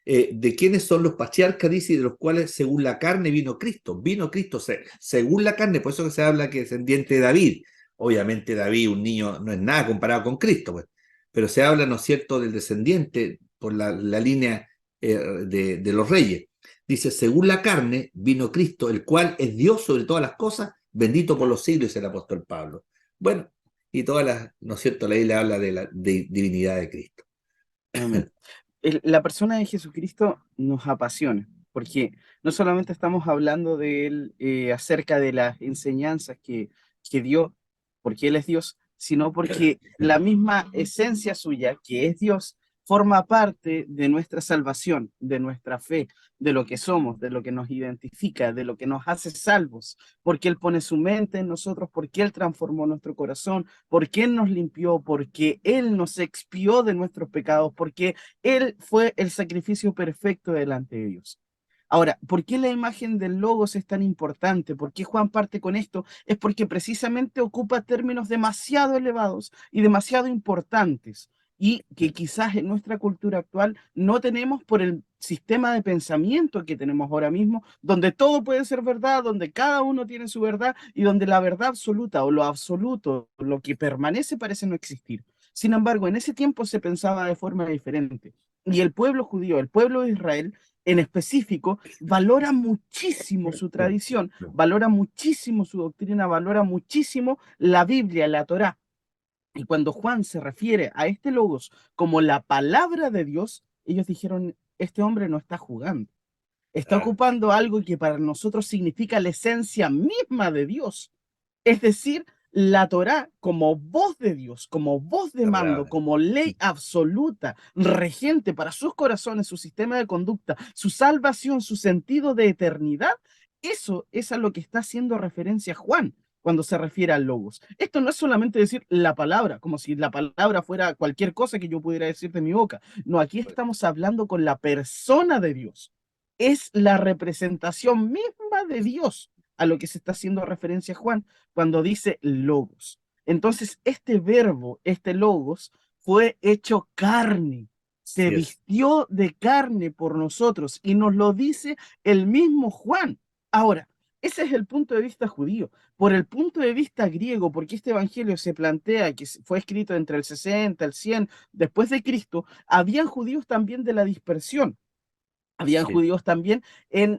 Speaker 2: De quiénes son los patriarcas, dice, y de los cuales según la carne vino Cristo. Vino Cristo según la carne, por eso que se habla que es descendiente de David. Obviamente David, un niño, no es nada comparado con Cristo, pues. Pero se habla, ¿no es cierto?, del descendiente por la línea de los reyes. Dice, según la carne vino Cristo, el cual es Dios sobre todas las cosas, bendito por los siglos, dice el apóstol Pablo. Bueno, y todas las, ¿no es cierto?, la Biblia habla de la divinidad de Cristo.
Speaker 1: Amén. La persona de Jesucristo nos apasiona, porque no solamente estamos hablando de él acerca de las enseñanzas que dio, porque él es Dios, sino porque la misma esencia suya, que es Dios, forma parte de nuestra salvación, de nuestra fe, de lo que somos, de lo que nos identifica, de lo que nos hace salvos, porque Él pone su mente en nosotros, porque Él transformó nuestro corazón, porque Él nos limpió, porque Él nos expió de nuestros pecados, porque Él fue el sacrificio perfecto delante de Dios. Ahora, ¿por qué la imagen del Logos es tan importante? ¿Por qué Juan parte con esto? Es porque precisamente ocupa términos demasiado elevados y demasiado importantes y que quizás en nuestra cultura actual no tenemos por el sistema de pensamiento que tenemos ahora mismo, donde todo puede ser verdad, donde cada uno tiene su verdad y donde la verdad absoluta o lo absoluto, lo que permanece parece no existir. Sin embargo, en ese tiempo se pensaba de forma diferente. Y el pueblo judío, el pueblo de Israel, en específico, valora muchísimo su tradición, valora muchísimo su doctrina, valora muchísimo la Biblia, la Torá. Y cuando Juan se refiere a este logos como la palabra de Dios, ellos dijeron, este hombre no está jugando, está
Speaker 2: Ah,
Speaker 1: ocupando algo que para nosotros significa la esencia misma de Dios. Es decir, la Torá como voz de Dios, como voz de
Speaker 2: la
Speaker 1: mando,
Speaker 2: palabra.
Speaker 1: como ley absoluta, regente para sus corazones, su sistema de conducta, su salvación, su sentido de eternidad, eso es a lo que está haciendo referencia Juan cuando se refiere al logos. Esto no es solamente decir la palabra, como si la palabra fuera cualquier cosa que yo pudiera decir de mi boca. No, aquí estamos hablando con la persona de Dios. Es la representación misma de Dios. a lo que se está haciendo referencia Juan cuando dice logos. Entonces, este verbo, este logos, fue hecho carne, se
Speaker 2: Así es.
Speaker 1: vistió de carne por nosotros y nos lo dice el mismo Juan. Ahora, ese es el punto de vista judío. Por el punto de vista griego, porque este evangelio se plantea que fue escrito entre el 60, el 100 después de Cristo, habían judíos también de la dispersión. Habían
Speaker 2: Sí.
Speaker 1: judíos también en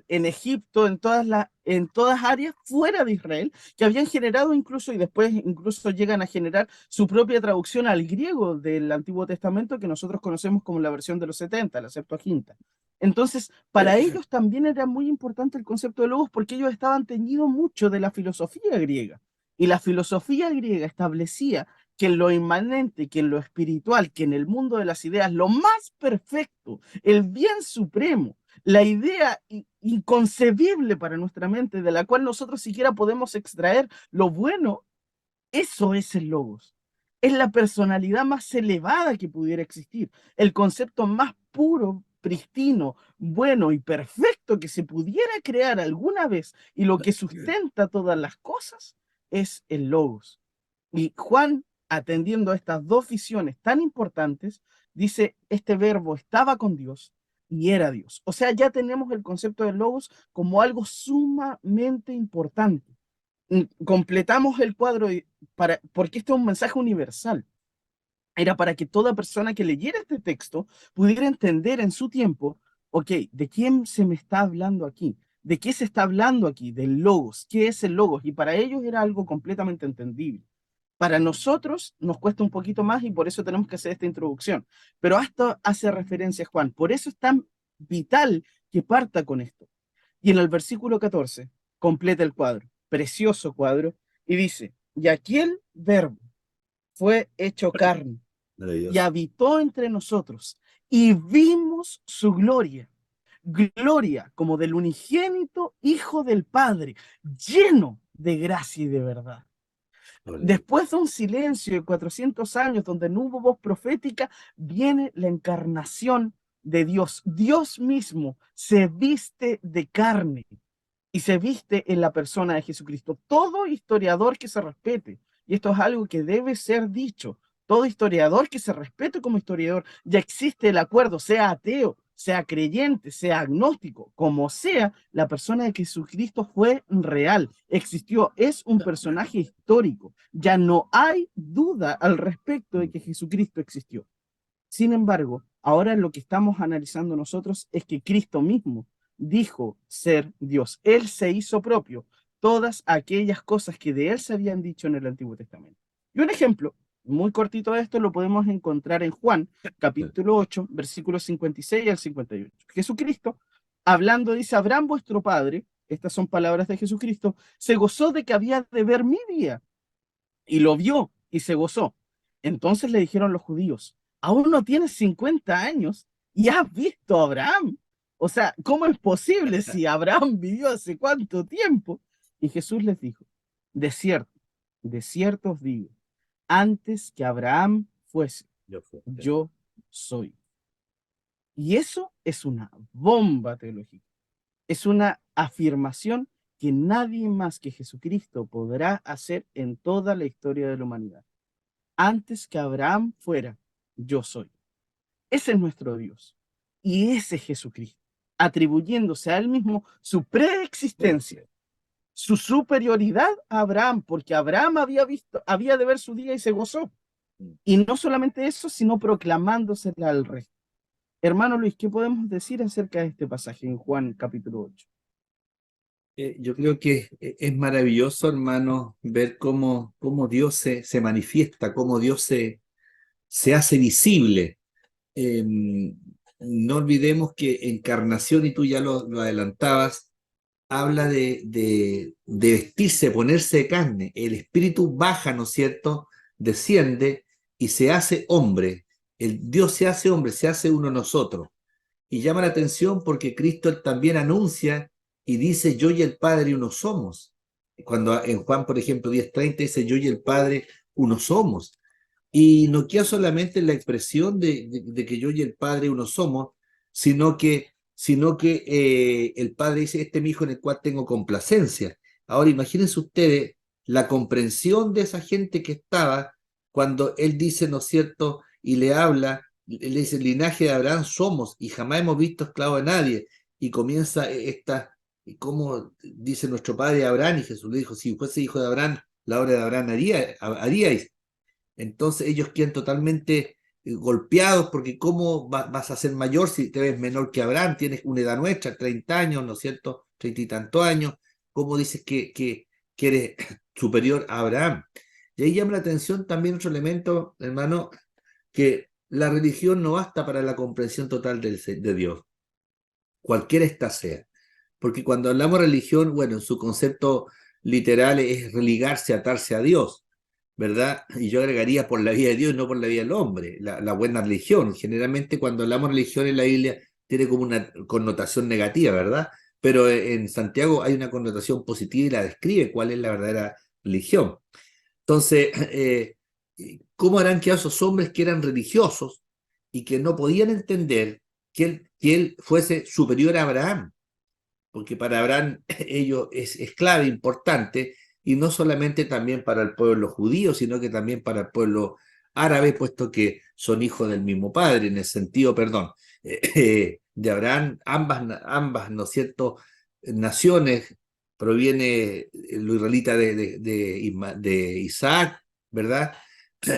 Speaker 1: Egipto, en todas áreas fuera de Israel, que habían generado incluso, y después incluso llegan a generar su propia traducción al griego del Antiguo Testamento, que nosotros conocemos como la versión de los 70, la Septuaginta. Entonces, para ellos también era muy importante el concepto de logos porque ellos estaban teñidos mucho de la filosofía griega. Y la filosofía griega establecía que en lo inmanente, que en lo espiritual, que en el mundo de las ideas, lo más perfecto, el bien supremo, la idea inconcebible para nuestra mente, de la cual nosotros siquiera podemos extraer lo bueno, eso es el logos. Es la personalidad más elevada que pudiera existir, el concepto más puro, pristino, bueno y perfecto que se pudiera crear alguna vez y lo que sustenta todas las cosas es el logos. Y Juan, atendiendo a estas dos visiones tan importantes, dice, este verbo estaba con Dios y era Dios. O sea, ya tenemos el concepto de logos como algo sumamente importante. Completamos el cuadro porque este es un mensaje universal. Era para que toda persona que leyera este texto pudiera entender en su tiempo, ok, ¿de quién se me está hablando aquí? ¿De qué se está hablando aquí? Del logos. ¿Qué es el logos? Y para ellos era algo completamente entendible. Para nosotros nos cuesta un poquito más y por eso tenemos que hacer esta introducción. Pero esto hace referencia a Juan. Por eso es tan vital que parta con esto. Y en el versículo 14 completa el cuadro, precioso cuadro, y dice, y aquel verbo fue hecho carne y
Speaker 2: Maravilloso.
Speaker 1: habitó entre nosotros y vimos su gloria. Gloria como del unigénito Hijo del Padre, lleno de gracia y de verdad.
Speaker 2: Gloria
Speaker 1: Después de un silencio de 400 años donde no hubo voz profética, viene la encarnación de Dios. Dios mismo se viste de carne y se viste en la persona de Jesucristo. Todo historiador que se respete, y esto es algo que debe ser dicho, todo historiador que se respete como historiador, ya existe el acuerdo, sea ateo, sea creyente, sea agnóstico, como sea, la persona de Jesucristo fue real, existió, es un personaje histórico. Ya no hay duda al respecto de que Jesucristo existió. Sin embargo, ahora lo que estamos analizando nosotros es que Cristo mismo dijo ser Dios. Él se hizo propio todas aquellas cosas que de él se habían dicho en el Antiguo Testamento. Y un ejemplo muy cortito de esto lo podemos encontrar en Juan, capítulo 8, versículos 56 al 58. Jesucristo, hablando, dice, Abraham vuestro padre, estas son palabras de Jesucristo, se gozó de que había de ver mi día y lo vio y se gozó. Entonces le dijeron los judíos, aún no tienes 50 años y has visto a Abraham. O sea, ¿cómo es posible si Abraham vivió hace cuánto tiempo? Y Jesús les dijo, de cierto os digo, antes que Abraham fuese,
Speaker 2: Yo fui.
Speaker 1: yo soy. Y eso es una bomba teológica. Es una afirmación que nadie más que Jesucristo podrá hacer en toda la historia de la humanidad. Antes que Abraham fuera, yo soy. Ese es nuestro Dios. Y ese es Jesucristo, atribuyéndose a él mismo su preexistencia, su superioridad a Abraham, porque Abraham había de ver su día y se gozó. Y no solamente eso, sino proclamándosela al resto. Hermano Luis, ¿qué podemos decir acerca de este pasaje en Juan capítulo 8?
Speaker 2: Yo creo que es maravilloso, hermano, ver cómo Dios se manifiesta, cómo Dios se hace visible. Eh, no olvidemos que encarnación, y tú ya lo adelantabas, habla de vestirse, ponerse de carne. El espíritu baja, ¿no es cierto? Desciende y se hace hombre. El Dios se hace hombre, se hace uno de nosotros. Y llama la atención porque Cristo también anuncia y dice, yo y el Padre uno somos. Cuando en Juan, por ejemplo, 10:30 dice, yo y el Padre uno somos. Y no queda solamente en la expresión de que yo y el Padre uno somos, sino que sino que el padre dice, este es mi hijo en el cual tengo complacencia. Ahora imagínense ustedes la comprensión de esa gente que estaba cuando él dice, ¿no es cierto?, y le habla, le dice, el linaje de Abraham somos y jamás hemos visto esclavo de nadie. Y comienza como dice nuestro padre Abraham, y Jesús le dijo, si fuese hijo de Abraham, la obra de Abraham haríais. Entonces ellos quedan totalmente golpeados porque ¿cómo vas a ser mayor si te ves menor que Abraham? Tienes una edad nuestra, 30 años, ¿no es cierto? 30 y tantos años. ¿Cómo dices que eres superior a Abraham? Y ahí llama la atención también otro elemento, hermano, que la religión no basta para la comprensión total de Dios, cualquiera ésta sea. Porque cuando hablamos de religión, bueno, en su concepto literal es religarse, atarse a Dios, ¿verdad? Y yo agregaría por la vida de Dios y no por la vida del hombre, la buena religión. Generalmente cuando hablamos de religión en la Biblia tiene como una connotación negativa, ¿verdad? Pero en Santiago hay una connotación positiva y la describe cuál es la verdadera religión. Entonces, ¿cómo harán que esos hombres que eran religiosos y que no podían entender que él fuese superior a Abraham? Porque para Abraham ello es clave, importante, y no solamente también para el pueblo judío, sino que también para el pueblo árabe, puesto que son hijos del mismo padre, en el sentido, perdón, de Abraham, ambas, ¿no es cierto?, naciones, proviene lo israelita de Isaac, ¿verdad?,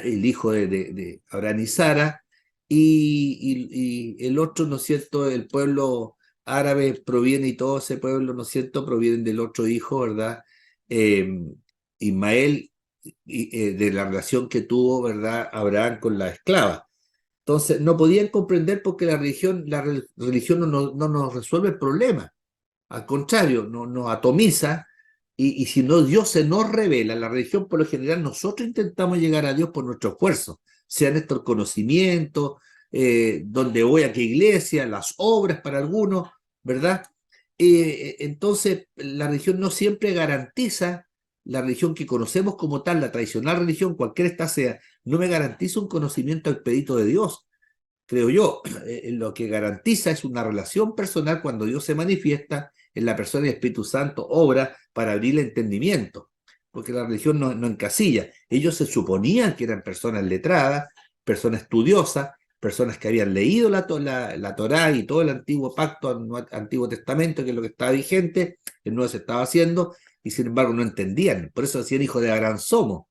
Speaker 2: el hijo de Abraham y Sara, y el otro, ¿no es cierto?, el pueblo árabe proviene y todo ese pueblo, ¿no es cierto?, provienen del otro hijo, ¿verdad? Eh, Ismael, de la relación que tuvo, ¿verdad?, Abraham con la esclava. Entonces, no podían comprender porque la religión no nos resuelve el problema. Al contrario, nos atomiza y si no Dios se nos revela, la religión por lo general nosotros intentamos llegar a Dios por nuestro esfuerzo, sean estos conocimientos, donde voy a qué iglesia, las obras para algunos, ¿verdad? Entonces, la religión no siempre garantiza, la religión que conocemos como tal, la tradicional religión, cualquiera esta sea, no me garantiza un conocimiento expedito de Dios, creo yo. Lo que garantiza es una relación personal cuando Dios se manifiesta en la persona del Espíritu Santo, obra para abrir el entendimiento, porque la religión no encasilla. Ellos se suponían que eran personas letradas, personas estudiosas, personas que habían leído la Torá y todo el antiguo pacto, antiguo testamento, que es lo que estaba vigente, el nuevo se estaba haciendo, y sin embargo no entendían. Por eso decían hijos de Abraham somos,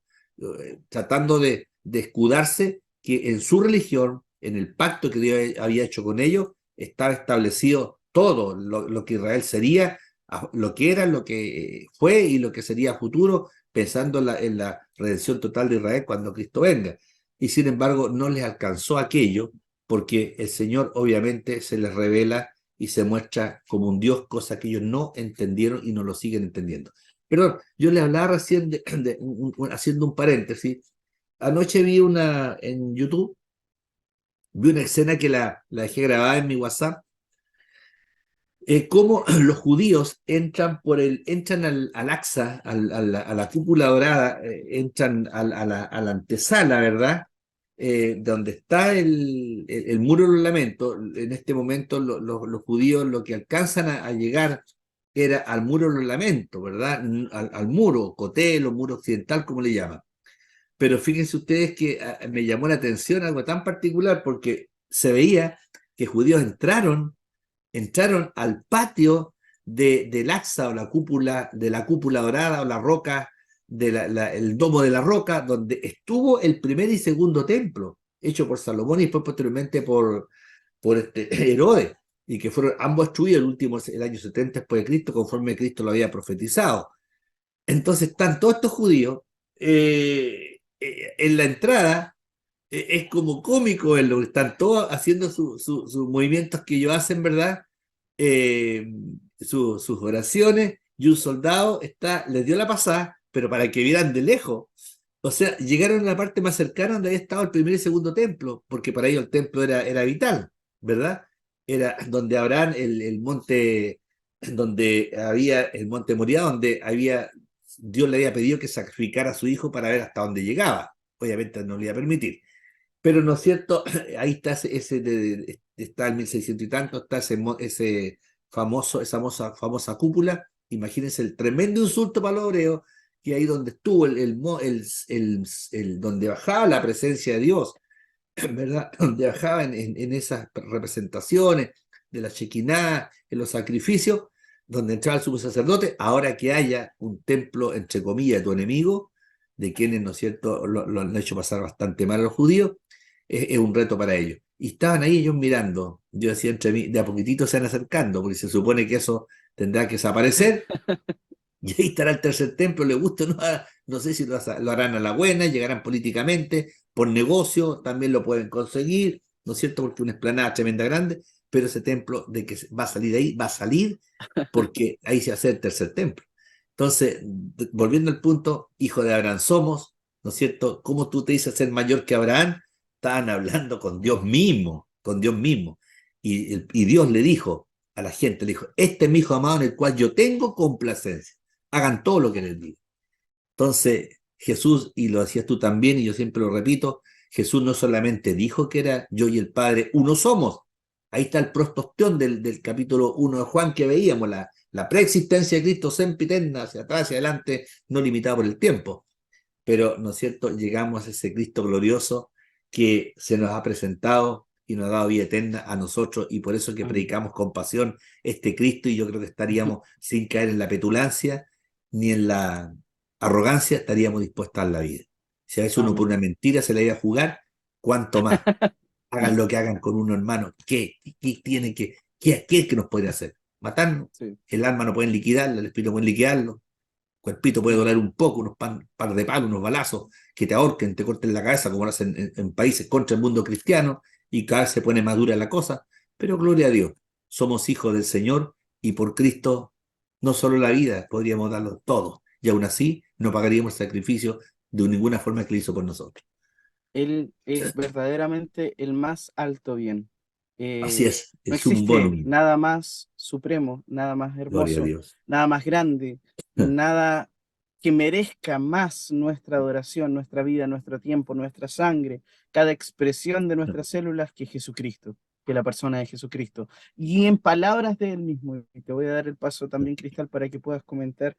Speaker 2: tratando de escudarse que en su religión, en el pacto que Dios había hecho con ellos, estaba establecido todo lo que Israel sería, lo que era, lo que fue y lo que sería futuro, pensando en la redención total de Israel cuando Cristo venga. Y sin embargo no les alcanzó aquello, porque el Señor obviamente se les revela y se muestra como un Dios, cosa que ellos no entendieron y no lo siguen entendiendo. Perdón, yo les hablaba recién haciendo un paréntesis. Anoche en YouTube, vi una escena que la dejé grabada en mi WhatsApp, cómo los judíos entran al Aqsa, a la cúpula dorada, entran a la antesala, ¿verdad? Donde está el muro de los lamentos. En este momento los judíos lo que alcanzan a llegar era al muro de los lamentos, ¿verdad? Al muro, cotel o muro occidental, como le llaman. Pero fíjense ustedes que me llamó la atención algo tan particular porque se veía que judíos entraron al patio del Aqsa o de la cúpula dorada o la roca, el domo de la roca, donde estuvo el primer y segundo templo, hecho por Salomón y después posteriormente por Herodes, y que fueron ambos destruidos, el último el año 70 después de Cristo, conforme Cristo lo había profetizado. Entonces están todos estos judíos en la entrada. Es como cómico verlo, están todos haciendo sus movimientos que ellos hacen, ¿verdad? Eh, sus oraciones, y un soldado les dio la pasada, pero para que vieran de lejos. O sea, llegaron a la parte más cercana donde había estado el primer y segundo templo, porque para ellos el templo era vital, ¿verdad? Era donde Abraham, el monte, donde había el monte Moriah, donde Dios le había pedido que sacrificara a su hijo para ver hasta dónde llegaba. Obviamente no le iba a permitir. Pero no es cierto, ahí está está el 1600 y tanto, está ese famosa cúpula. Imagínense el tremendo insulto para los hebreos, que ahí donde estuvo donde bajaba la presencia de Dios, ¿verdad? Donde bajaba en esas representaciones de la Shekinah, en los sacrificios, donde entraba el sumo sacerdote, ahora que haya un templo, entre comillas, de tu enemigo, de quienes, ¿no es cierto?, lo han hecho pasar bastante mal a los judíos, es un reto para ellos. Y estaban ahí ellos mirando, yo decía entre mí, de a poquitito se van acercando, porque se supone que eso tendrá que desaparecer, y ahí estará el tercer templo, le gusta o no, no sé si lo harán a la buena, llegarán políticamente, por negocio, también lo pueden conseguir, ¿no es cierto? Porque una explanada tremenda grande, pero ese templo de que va a salir ahí, va a salir porque ahí se hace el tercer templo. Entonces, volviendo al punto, hijo de Abraham somos, ¿no es cierto? ¿Cómo tú te dices ser mayor que Abraham? Estaban hablando con Dios mismo, con Dios mismo. Y Dios le dijo a la gente, le dijo, este es mi hijo amado en el cual yo tengo complacencia. Hagan todo lo que les digo. Entonces, Jesús, y lo decías tú también, y yo siempre lo repito, Jesús no solamente dijo que era yo y el Padre uno somos. Ahí está el prostostión del capítulo 1 de Juan que veíamos, la preexistencia de Cristo sempiterna, hacia atrás, hacia adelante, no limitada por el tiempo. Pero, ¿no es cierto?, llegamos a ese Cristo glorioso que se nos ha presentado y nos ha dado vida eterna a nosotros, y por eso que
Speaker 1: Amén.
Speaker 2: predicamos con pasión este Cristo, y yo creo que estaríamos sin caer en la petulancia ni en la arrogancia, estaríamos dispuestos a dar la vida. Si a veces uno por
Speaker 1: Amén.
Speaker 2: una mentira se le iba a jugar, ¿cuánto más? Hagan lo que hagan con uno, hermano. ¿Qué es que nos puede hacer? ¿Matarnos?
Speaker 1: Sí.
Speaker 2: El alma no pueden liquidarla, el espíritu no pueden liquidarlo, cuerpito puede doler un poco, par de palos, unos balazos que te ahorquen, te corten la cabeza, como lo hacen en países contra el mundo cristiano, y cada vez se pone más dura la cosa. Pero gloria a Dios, somos hijos del Señor, y por Cristo no solo la vida, podríamos darlo todo, y aún así no pagaríamos el sacrificio de ninguna forma que lo hizo por nosotros.
Speaker 1: Él es verdaderamente el más alto bien.
Speaker 2: Así es, el
Speaker 1: No
Speaker 2: sumum
Speaker 1: existe
Speaker 2: bonum,
Speaker 1: nada más supremo, nada más
Speaker 2: gloria a
Speaker 1: hermoso,
Speaker 2: Dios.
Speaker 1: nada más grande, nada que merezca más nuestra adoración, nuestra vida, nuestro tiempo, nuestra sangre, cada expresión de nuestras células que Jesucristo, que la persona de Jesucristo. Y en palabras de él mismo, y te voy a dar el paso también, Cristal, para que puedas comentar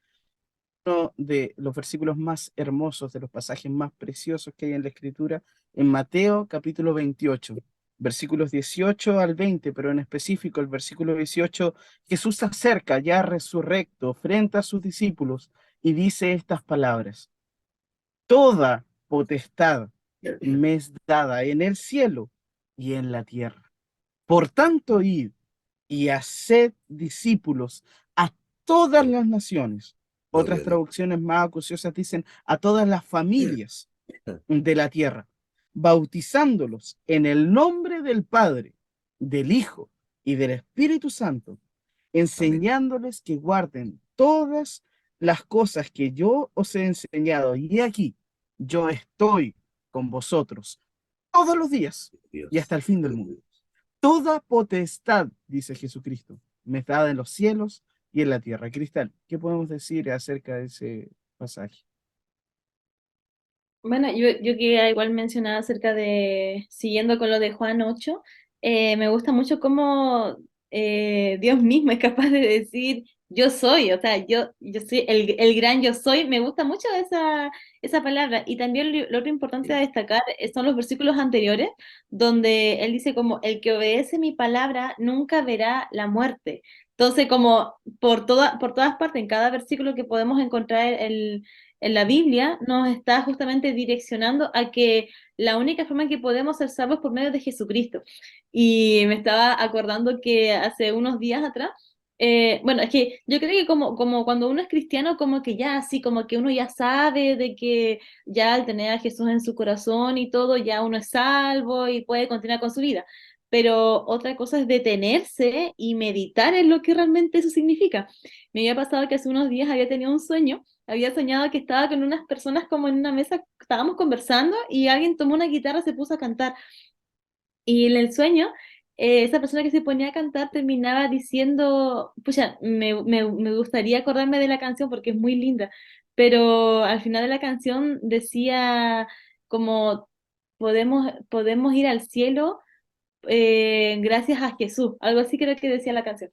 Speaker 1: uno de los versículos más hermosos, de los pasajes más preciosos que hay en la Escritura, en Mateo capítulo 28, versículos 18 al 20, pero en específico el versículo 18, Jesús se acerca ya resurrecto frente a sus discípulos y dice estas palabras: Toda potestad me es dada en el cielo y en la tierra. Por tanto, id y haced discípulos a todas las naciones.
Speaker 2: Gloria
Speaker 1: Otras
Speaker 2: a Dios.
Speaker 1: traducciones más acuciosas dicen a todas las familias de la tierra, bautizándolos en el nombre del Padre, del Hijo y del Espíritu Santo,
Speaker 2: Amén.
Speaker 1: enseñándoles que guarden todas las cosas que yo os he enseñado. Y aquí yo estoy con vosotros todos los días y
Speaker 2: Dios.
Speaker 1: hasta el fin del mundo. Toda potestad, dice Jesucristo, me es dada en los cielos y en la tierra. Cristal, ¿qué podemos decir acerca de ese pasaje?
Speaker 3: Bueno, yo quería igual mencionar acerca de, siguiendo con lo de Juan 8, me gusta mucho cómo Dios mismo es capaz de decir, yo soy, o sea, yo soy el gran yo soy, me gusta mucho esa palabra. Y también lo otro importante a destacar son los versículos anteriores, donde él dice como, el que obedece mi palabra nunca verá la muerte. Entonces, como por todas partes, en cada versículo que podemos encontrar en la Biblia nos está justamente direccionando a que la única forma en que podemos ser salvos es por medio de Jesucristo. Y me estaba acordando que hace unos días atrás, bueno, es que yo creo que como cuando uno es cristiano, como que ya así, como que uno ya sabe de que ya al tener a Jesús en su corazón y todo, ya uno es salvo y puede continuar con su vida. Pero otra cosa es detenerse y meditar en lo que realmente eso significa. Me había pasado que hace unos días había tenido un sueño, había soñado que estaba con unas personas como en una mesa, estábamos conversando y alguien tomó una guitarra y se puso a cantar. Y en el sueño, esa persona que se ponía a cantar terminaba diciendo, pucha, me gustaría acordarme de la canción porque es muy linda, pero al final de la canción decía como podemos ir al cielo gracias a Jesús, algo así creo que decía la canción.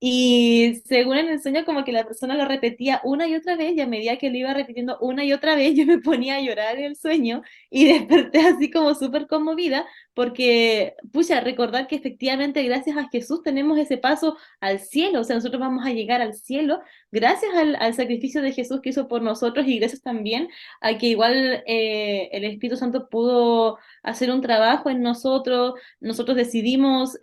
Speaker 3: Y según en el sueño, como que la persona lo repetía una y otra vez, y a medida que lo iba repitiendo una y otra vez, yo me ponía a llorar en el sueño y desperté así como súper conmovida, porque, pucha, recordar que efectivamente gracias a Jesús tenemos ese paso al cielo, o sea, nosotros vamos a llegar al cielo gracias al sacrificio de Jesús que hizo por nosotros y gracias también a que igual el Espíritu Santo pudo hacer un trabajo en nosotros, nosotros decidimos...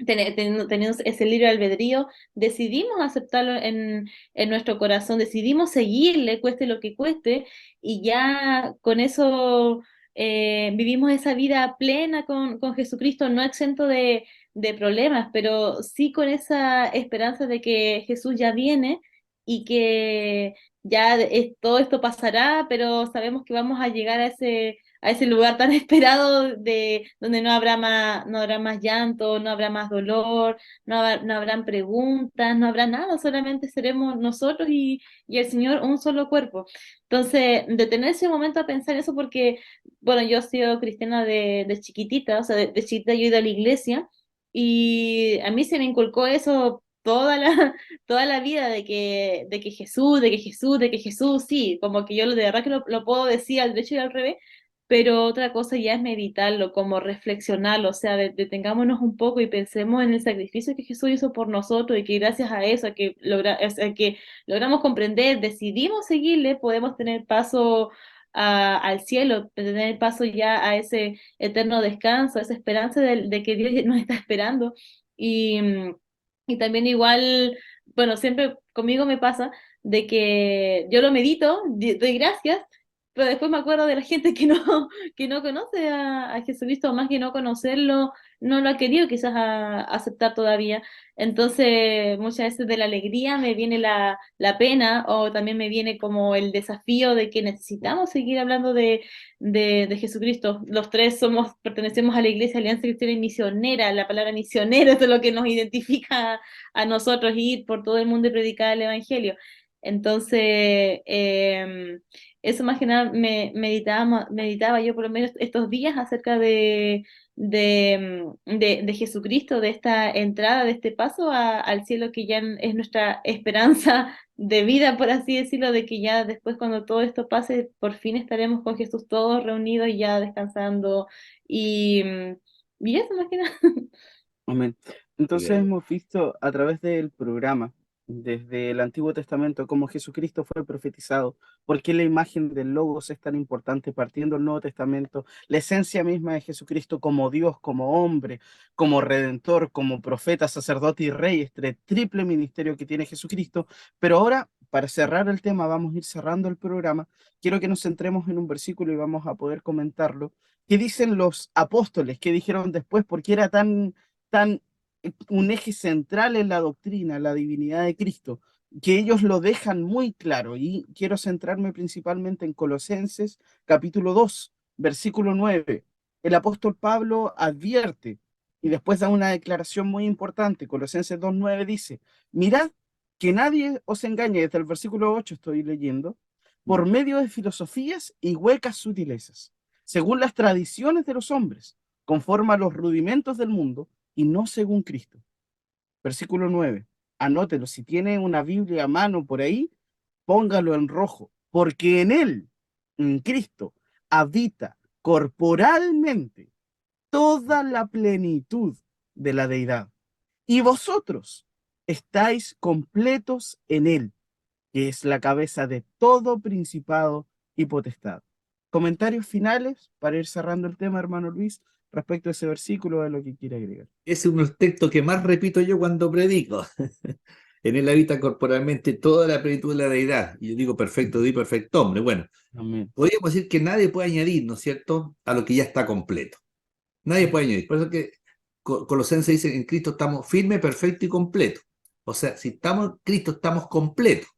Speaker 3: teniendo ese libre albedrío, decidimos aceptarlo en nuestro corazón, decidimos seguirle, cueste lo que cueste, y ya con eso vivimos esa vida plena con Jesucristo, no exento de problemas, pero sí con esa esperanza de que Jesús ya viene y que ya todo esto pasará, pero sabemos que vamos a llegar a ese lugar tan esperado de donde no habrá más llanto, no habrá más dolor, no habrán preguntas, no habrá nada, solamente seremos nosotros y el Señor un solo cuerpo. Entonces, detenerse un momento a pensar eso porque, bueno, yo he sido cristiana de chiquitita, o sea, de chiquitita yo he ido a la iglesia y a mí se me inculcó eso toda la vida de que Jesús, de que Jesús, de que Jesús, sí, como que yo de verdad que lo puedo decir al derecho y al revés, pero otra cosa ya es meditarlo, como reflexionarlo, o sea, detengámonos un poco y pensemos en el sacrificio que Jesús hizo por nosotros y que gracias a eso, o sea, que logramos comprender, decidimos seguirle, podemos tener paso al cielo, tener paso ya a ese eterno descanso, a esa esperanza de que Dios nos está esperando. Y, y también igual, bueno, siempre conmigo me pasa de que yo lo medito, doy gracias, pero después me acuerdo de la gente que no conoce a Jesucristo, más que no conocerlo, no lo ha querido quizás aceptar todavía. Entonces, muchas veces de la alegría me viene la pena o también me viene como el desafío de que necesitamos seguir hablando de Jesucristo. Los tres pertenecemos a la Iglesia Alianza Cristiana y Misionera. La palabra misionero es lo que nos identifica a nosotros, ir por todo el mundo y predicar el Evangelio. Entonces, eso más que nada meditaba yo por lo menos estos días acerca de Jesucristo, de esta entrada, de este paso al cielo que ya es nuestra esperanza de vida, por así decirlo, de que ya después cuando todo esto pase, por fin estaremos con Jesús todos reunidos y ya descansando y, y eso más que nada.
Speaker 1: Amén. Entonces
Speaker 2: Gloria.
Speaker 1: hemos visto a través del programa, desde el Antiguo Testamento, cómo Jesucristo fue profetizado, por qué la imagen del Logos es tan importante, partiendo del Nuevo Testamento, la esencia misma de Jesucristo como Dios, como hombre, como redentor, como profeta, sacerdote y rey, este triple ministerio que tiene Jesucristo. Pero ahora, para cerrar el tema, vamos a ir cerrando el programa. Quiero que nos centremos en un versículo y vamos a poder comentarlo. ¿Qué dicen los apóstoles? ¿Qué dijeron después? ¿Por qué era tan un eje central en la doctrina, la divinidad de Cristo, que ellos lo dejan muy claro? Y quiero centrarme principalmente en Colosenses capítulo 2 versículo 9. El apóstol Pablo advierte y después da una declaración muy importante. Colosenses 2:9 dice, mirad que nadie os engañe, desde el versículo 8 estoy leyendo, por medio de filosofías y huecas sutilezas, según las tradiciones de los hombres, conforme a los rudimentos del mundo, y no según Cristo. Versículo 9. Anótelo, si tiene una Biblia a mano por ahí, póngalo en rojo, porque en él, en Cristo, habita corporalmente toda la plenitud de la deidad. Y vosotros estáis completos en él, que es la cabeza de todo principado y potestad. Comentarios finales para ir cerrando el tema, hermano Luis, respecto a ese versículo, de lo que quiere agregar.
Speaker 2: Ese es uno de los textos que más repito yo cuando predico. En él habita corporalmente toda la plenitud de la deidad. Y yo digo perfecto Dios y perfecto hombre. Bueno,
Speaker 1: Amén.
Speaker 2: podríamos decir que nadie puede añadir, ¿no es cierto?, a lo que ya está completo. Nadie puede añadir. Por eso que Colosenses dice, en Cristo estamos firme, perfecto y completo. O sea, si estamos en Cristo, estamos completos.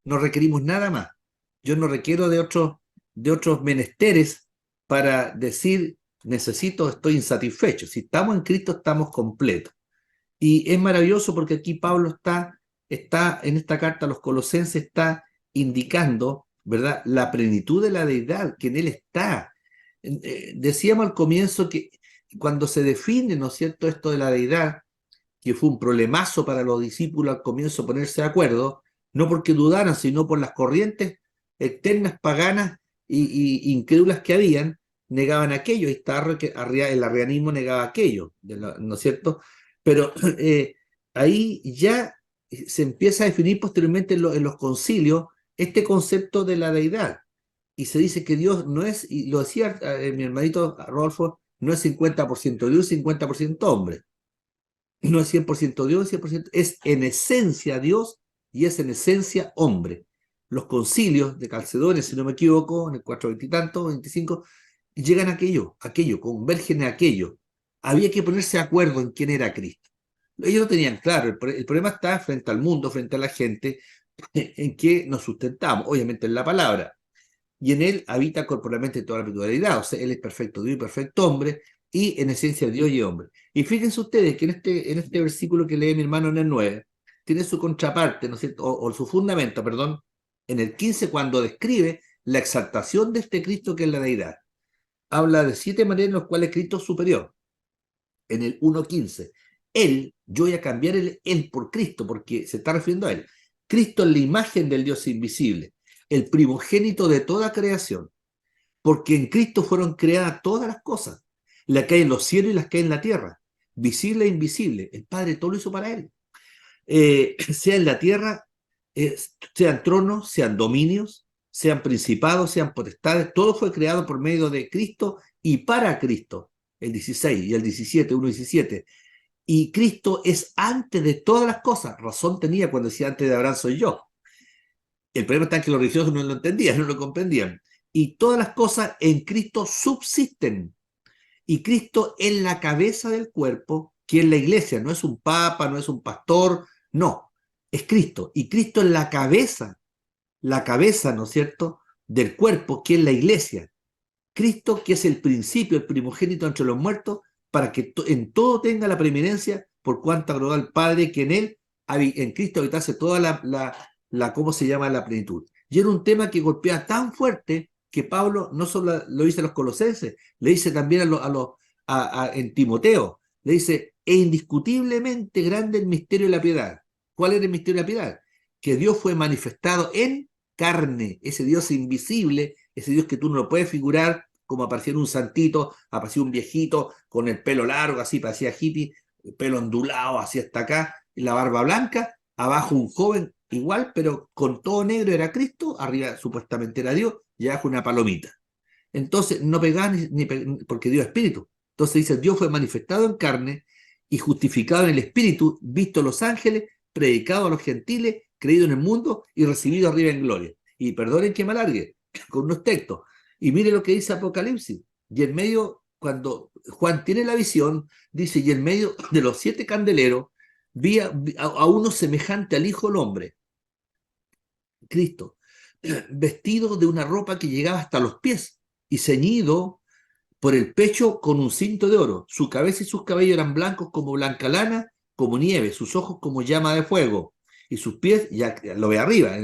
Speaker 2: No requerimos nada más. Yo no requiero de otros menesteres para decir, necesito, estoy insatisfecho. Si estamos en Cristo, estamos completos. Y es maravilloso porque aquí Pablo está en esta carta a los Colosenses, está indicando, ¿verdad?, la plenitud de la deidad, que en él está. Decíamos al comienzo cuando se define, ¿no es cierto?, esto de la deidad, que fue un problemazo para los discípulos al comienzo ponerse de acuerdo, no porque dudaran, sino por las corrientes externas paganas y incrédulas que habían, negaban aquello, y el arrianismo negaba aquello, ¿no es cierto? Pero ahí ya se empieza a definir posteriormente en los concilios este concepto de la deidad, y se dice que Dios no es, y lo decía mi hermanito Rodolfo, no es 50% Dios, 50% hombre. No es 100% Dios, 100%, es en esencia Dios y es en esencia hombre. Los concilios de Calcedonia, si no me equivoco, en el 420 y tanto, 25, llegan a aquello, convergen a aquello. Había que ponerse de acuerdo en quién era Cristo. Ellos lo tenían claro, el problema está frente al mundo, frente a la gente, en que nos sustentamos, obviamente en la palabra, y en él habita corporalmente toda la pluralidad, o sea, él es perfecto Dios y perfecto hombre, y en esencia Dios y hombre. Y fíjense ustedes que en este versículo que lee mi hermano en el 9, tiene su contraparte, ¿no es cierto?, o su fundamento, perdón, en el 15, cuando describe la exaltación de este Cristo que es la deidad. Habla de 7 maneras en las cuales Cristo es superior. En el 1.15, yo voy a cambiar él por Cristo, porque se está refiriendo a él. Cristo es la imagen del Dios invisible, el primogénito de toda creación, porque en Cristo fueron creadas todas las cosas, las que hay en los cielos y las que hay en la tierra, visible e invisible. El Padre todo lo hizo para él. Sea en la tierra, sean tronos, sean dominios, sean principados, sean potestades, todo fue creado por medio de Cristo y para Cristo. El 16 y el 17, 1:17. Y Cristo es antes de todas las cosas. Razón tenía cuando decía antes de Abraham soy yo. El problema está en que los religiosos no lo entendían, no lo comprendían. Y todas las cosas en Cristo subsisten. Y Cristo es la cabeza del cuerpo, que es la iglesia. No es un papa, no es un pastor, no. Es Cristo. Y Cristo es la cabeza, ¿no es cierto?, del cuerpo, que es la iglesia. Cristo, que es el principio, el primogénito entre los muertos, para que en todo tenga la preeminencia, por cuanto agradó al Padre que en Cristo habitase toda ¿cómo se llama?, la plenitud. Y era un tema que golpea tan fuerte que Pablo no solo lo dice a los colosenses, le dice también en Timoteo, le dice, es indiscutiblemente grande el misterio de la piedad. ¿Cuál era el misterio de la piedad? Que Dios fue manifestado en carne, ese Dios invisible, ese Dios que tú no lo puedes figurar, como apareció en un santito, apareció un viejito con el pelo largo, así parecía hippie, el pelo ondulado, así hasta acá, y la barba blanca, abajo un joven igual, pero con todo negro era Cristo, arriba supuestamente era Dios, y abajo una palomita. Entonces no pegaban porque Dios es espíritu. Entonces dice, Dios fue manifestado en carne y justificado en el espíritu, visto a los ángeles, predicado a los gentiles, creído en el mundo y recibido arriba en gloria. Y perdonen que me alargue con unos textos. Y mire lo que dice Apocalipsis. Y en medio, cuando Juan tiene la visión, dice, y en medio de los 7 candeleros, vi a uno semejante al Hijo del Hombre, Cristo, vestido de una ropa que llegaba hasta los pies y ceñido por el pecho con un cinto de oro. Su cabeza y sus cabellos eran blancos como blanca lana, como nieve, sus ojos como llama de fuego, y sus pies, ya lo ve arriba,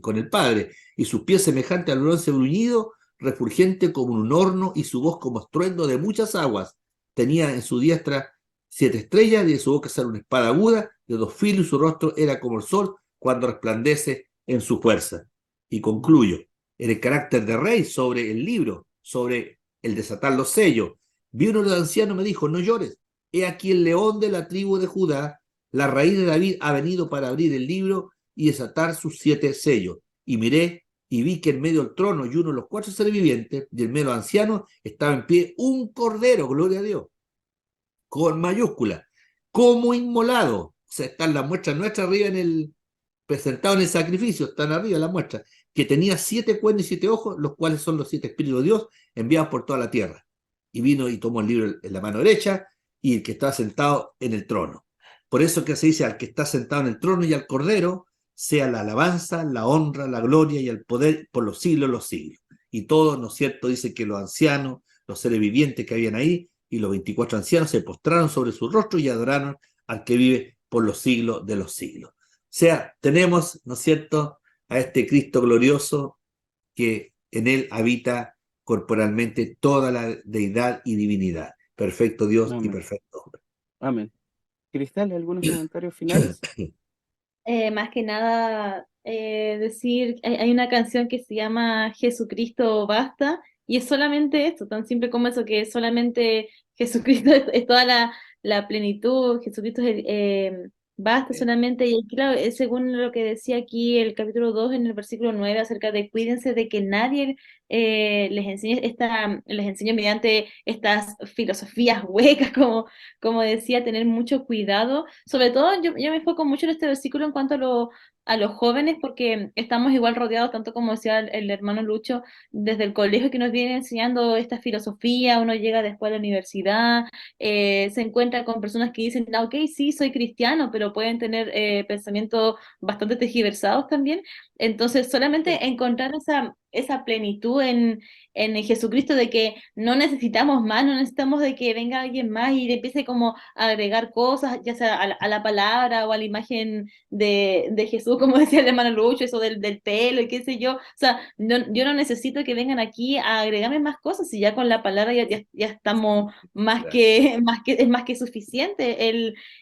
Speaker 2: con el Padre, y sus pies semejantes al bronce bruñido, refulgente como un horno, y su voz como estruendo de muchas aguas. Tenía en su diestra 7 estrellas, y de su boca sale una espada aguda, de 2 filos, y su rostro era como el sol cuando resplandece en su fuerza. Y concluyo, en el carácter de rey sobre el libro, sobre el desatar los sellos. Vi uno de los ancianos, me dijo, no llores, he aquí el león de la tribu de Judá, la raíz de David ha venido para abrir el libro y desatar sus 7 sellos. Y miré y vi que en medio del trono y uno de los 4 seres vivientes, y en medio de los ancianos, estaba en pie un cordero, gloria a Dios, con mayúscula, como inmolado. O sea, están las muestras nuestras arriba presentado en el sacrificio, están arriba las muestras, que tenía 7 cuernos y 7 ojos, los cuales son los 7 espíritus de Dios enviados por toda la tierra. Y vino y tomó el libro en la mano derecha y el que estaba sentado en el trono. Por eso que se dice al que está sentado en el trono y al cordero, sea la alabanza, la honra, la gloria y el poder por los siglos de los siglos. Y todo, ¿no es cierto?, dice que los ancianos, los seres vivientes que habían ahí, y los 24 ancianos se postraron sobre su rostro y adoraron al que vive por los siglos de los siglos. O sea, tenemos, ¿no es cierto?, a este Cristo glorioso que en él habita corporalmente toda la deidad y divinidad. perfecto Dios y
Speaker 1: Amén.
Speaker 2: perfecto hombre.
Speaker 1: Amén. Cristal, ¿algunos comentarios finales?
Speaker 3: Más que nada, decir, hay una canción que se llama Jesucristo basta, y es solamente esto, tan simple como eso, que solamente Jesucristo es toda la plenitud, Jesucristo basta solamente, y claro, es según lo que decía aquí el capítulo 2 en el versículo 9 acerca de cuídense de que nadie les enseñe mediante estas filosofías huecas, como decía, tener mucho cuidado. Sobre todo, yo me enfoco mucho en este versículo en cuanto a los jóvenes, porque estamos igual rodeados, tanto como decía el hermano Lucho, desde el colegio que nos viene enseñando esta filosofía, uno llega después a la universidad, se encuentra con personas que dicen, ah, ok, sí, soy cristiano, pero pueden tener pensamientos bastante tergiversados también. Entonces,
Speaker 1: Sí.
Speaker 3: solamente encontrar esa plenitud en Jesucristo de que no necesitamos más, no necesitamos de que venga alguien más y le empiece como a agregar cosas, ya sea a la palabra o a la imagen de Jesús, como decía el hermano Lucho, eso del pelo y qué sé yo. O sea, yo no necesito que vengan aquí a agregarme más cosas, y ya con la palabra ya estamos es más que suficiente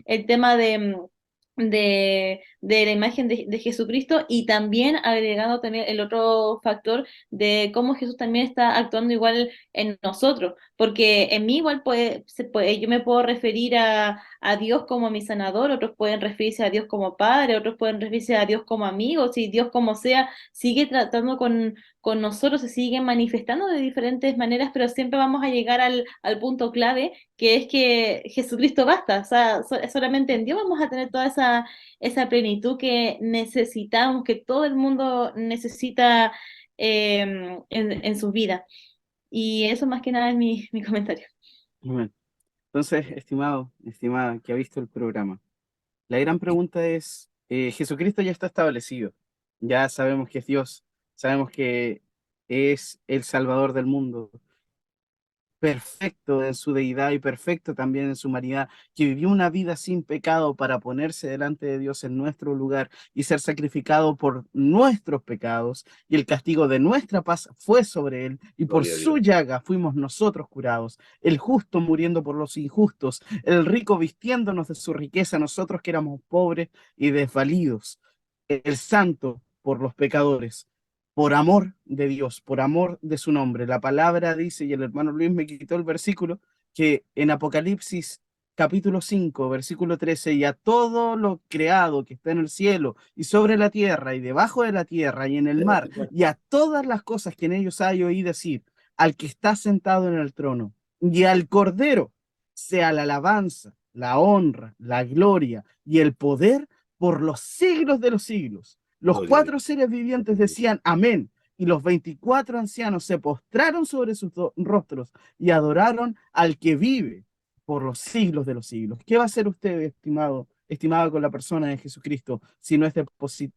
Speaker 3: el tema de la imagen de Jesucristo, y también agregado también el otro factor de cómo Jesús también está actuando igual en nosotros, porque en mí igual yo me puedo referir a Dios como mi sanador, otros pueden referirse a Dios como padre, otros pueden referirse a Dios como amigo, si Dios como sea sigue tratando con nosotros, se sigue manifestando de diferentes maneras, pero siempre vamos a llegar al punto clave, que es que Jesucristo basta, o sea, solamente en Dios vamos a tener toda esa plenitud que necesitamos, que todo el mundo necesita en su vida. Y eso más que nada es mi comentario.
Speaker 1: Amén. Entonces, estimado, estimada, que ha visto el programa, la gran pregunta es, Jesucristo ya está establecido, ya sabemos que es Dios, sabemos que es el Salvador del mundo, perfecto en su deidad y perfecto también en su humanidad, que vivió una vida sin pecado para ponerse delante de Dios en nuestro lugar y ser sacrificado por nuestros pecados, y el castigo de nuestra paz fue sobre él, y por
Speaker 2: Gloria a
Speaker 1: su
Speaker 2: Dios.
Speaker 1: llaga fuimos nosotros curados, el justo muriendo por los injustos, el rico vistiéndonos de su riqueza, nosotros que éramos pobres y desvalidos, el santo por los pecadores, por amor de Dios, por amor de su nombre. La palabra dice, y el hermano Luis me quitó el versículo, que en Apocalipsis capítulo 5 versículo 13, y a todo lo creado que está en el cielo y sobre la tierra y debajo de la tierra y en el mar, y a todas las cosas que en ellos hay, oí decir, al que está sentado en el trono y al Cordero, sea la alabanza, la honra, la gloria y el poder por los siglos de los siglos. Los
Speaker 2: Gloria a
Speaker 1: cuatro
Speaker 2: Dios.
Speaker 1: seres vivientes decían amén, y los 24 ancianos se postraron sobre sus rostros y adoraron al que vive por los siglos de los siglos. ¿Qué va a hacer usted, estimado, estimado, con la persona de Jesucristo, si no es depositar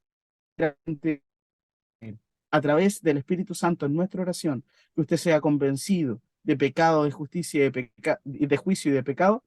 Speaker 1: a través del Espíritu Santo en nuestra oración, que usted sea convencido de pecado, de justicia, de juicio y de pecado,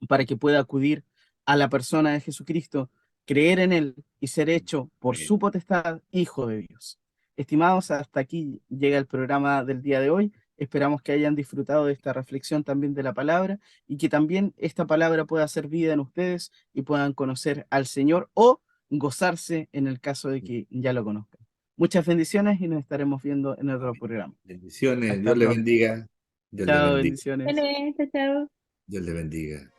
Speaker 1: para que pueda acudir a la persona de Jesucristo, creer en Él y ser hecho por
Speaker 2: Amén.
Speaker 1: su potestad hijo de Dios? Estimados, hasta aquí llega el programa del día de hoy. Esperamos que hayan disfrutado de esta reflexión también de la palabra, y que también esta palabra pueda ser vida en ustedes y puedan conocer al Señor o gozarse en el caso de que ya lo conozcan. Muchas bendiciones y nos estaremos viendo en otro programa.
Speaker 2: Bendiciones.
Speaker 1: Hasta
Speaker 2: Dios le
Speaker 1: pronto.
Speaker 2: bendiga. Dios le
Speaker 1: Chao,
Speaker 2: bendiga.
Speaker 1: bendiciones.
Speaker 3: Vale, chao, chao.
Speaker 2: Dios le bendiga.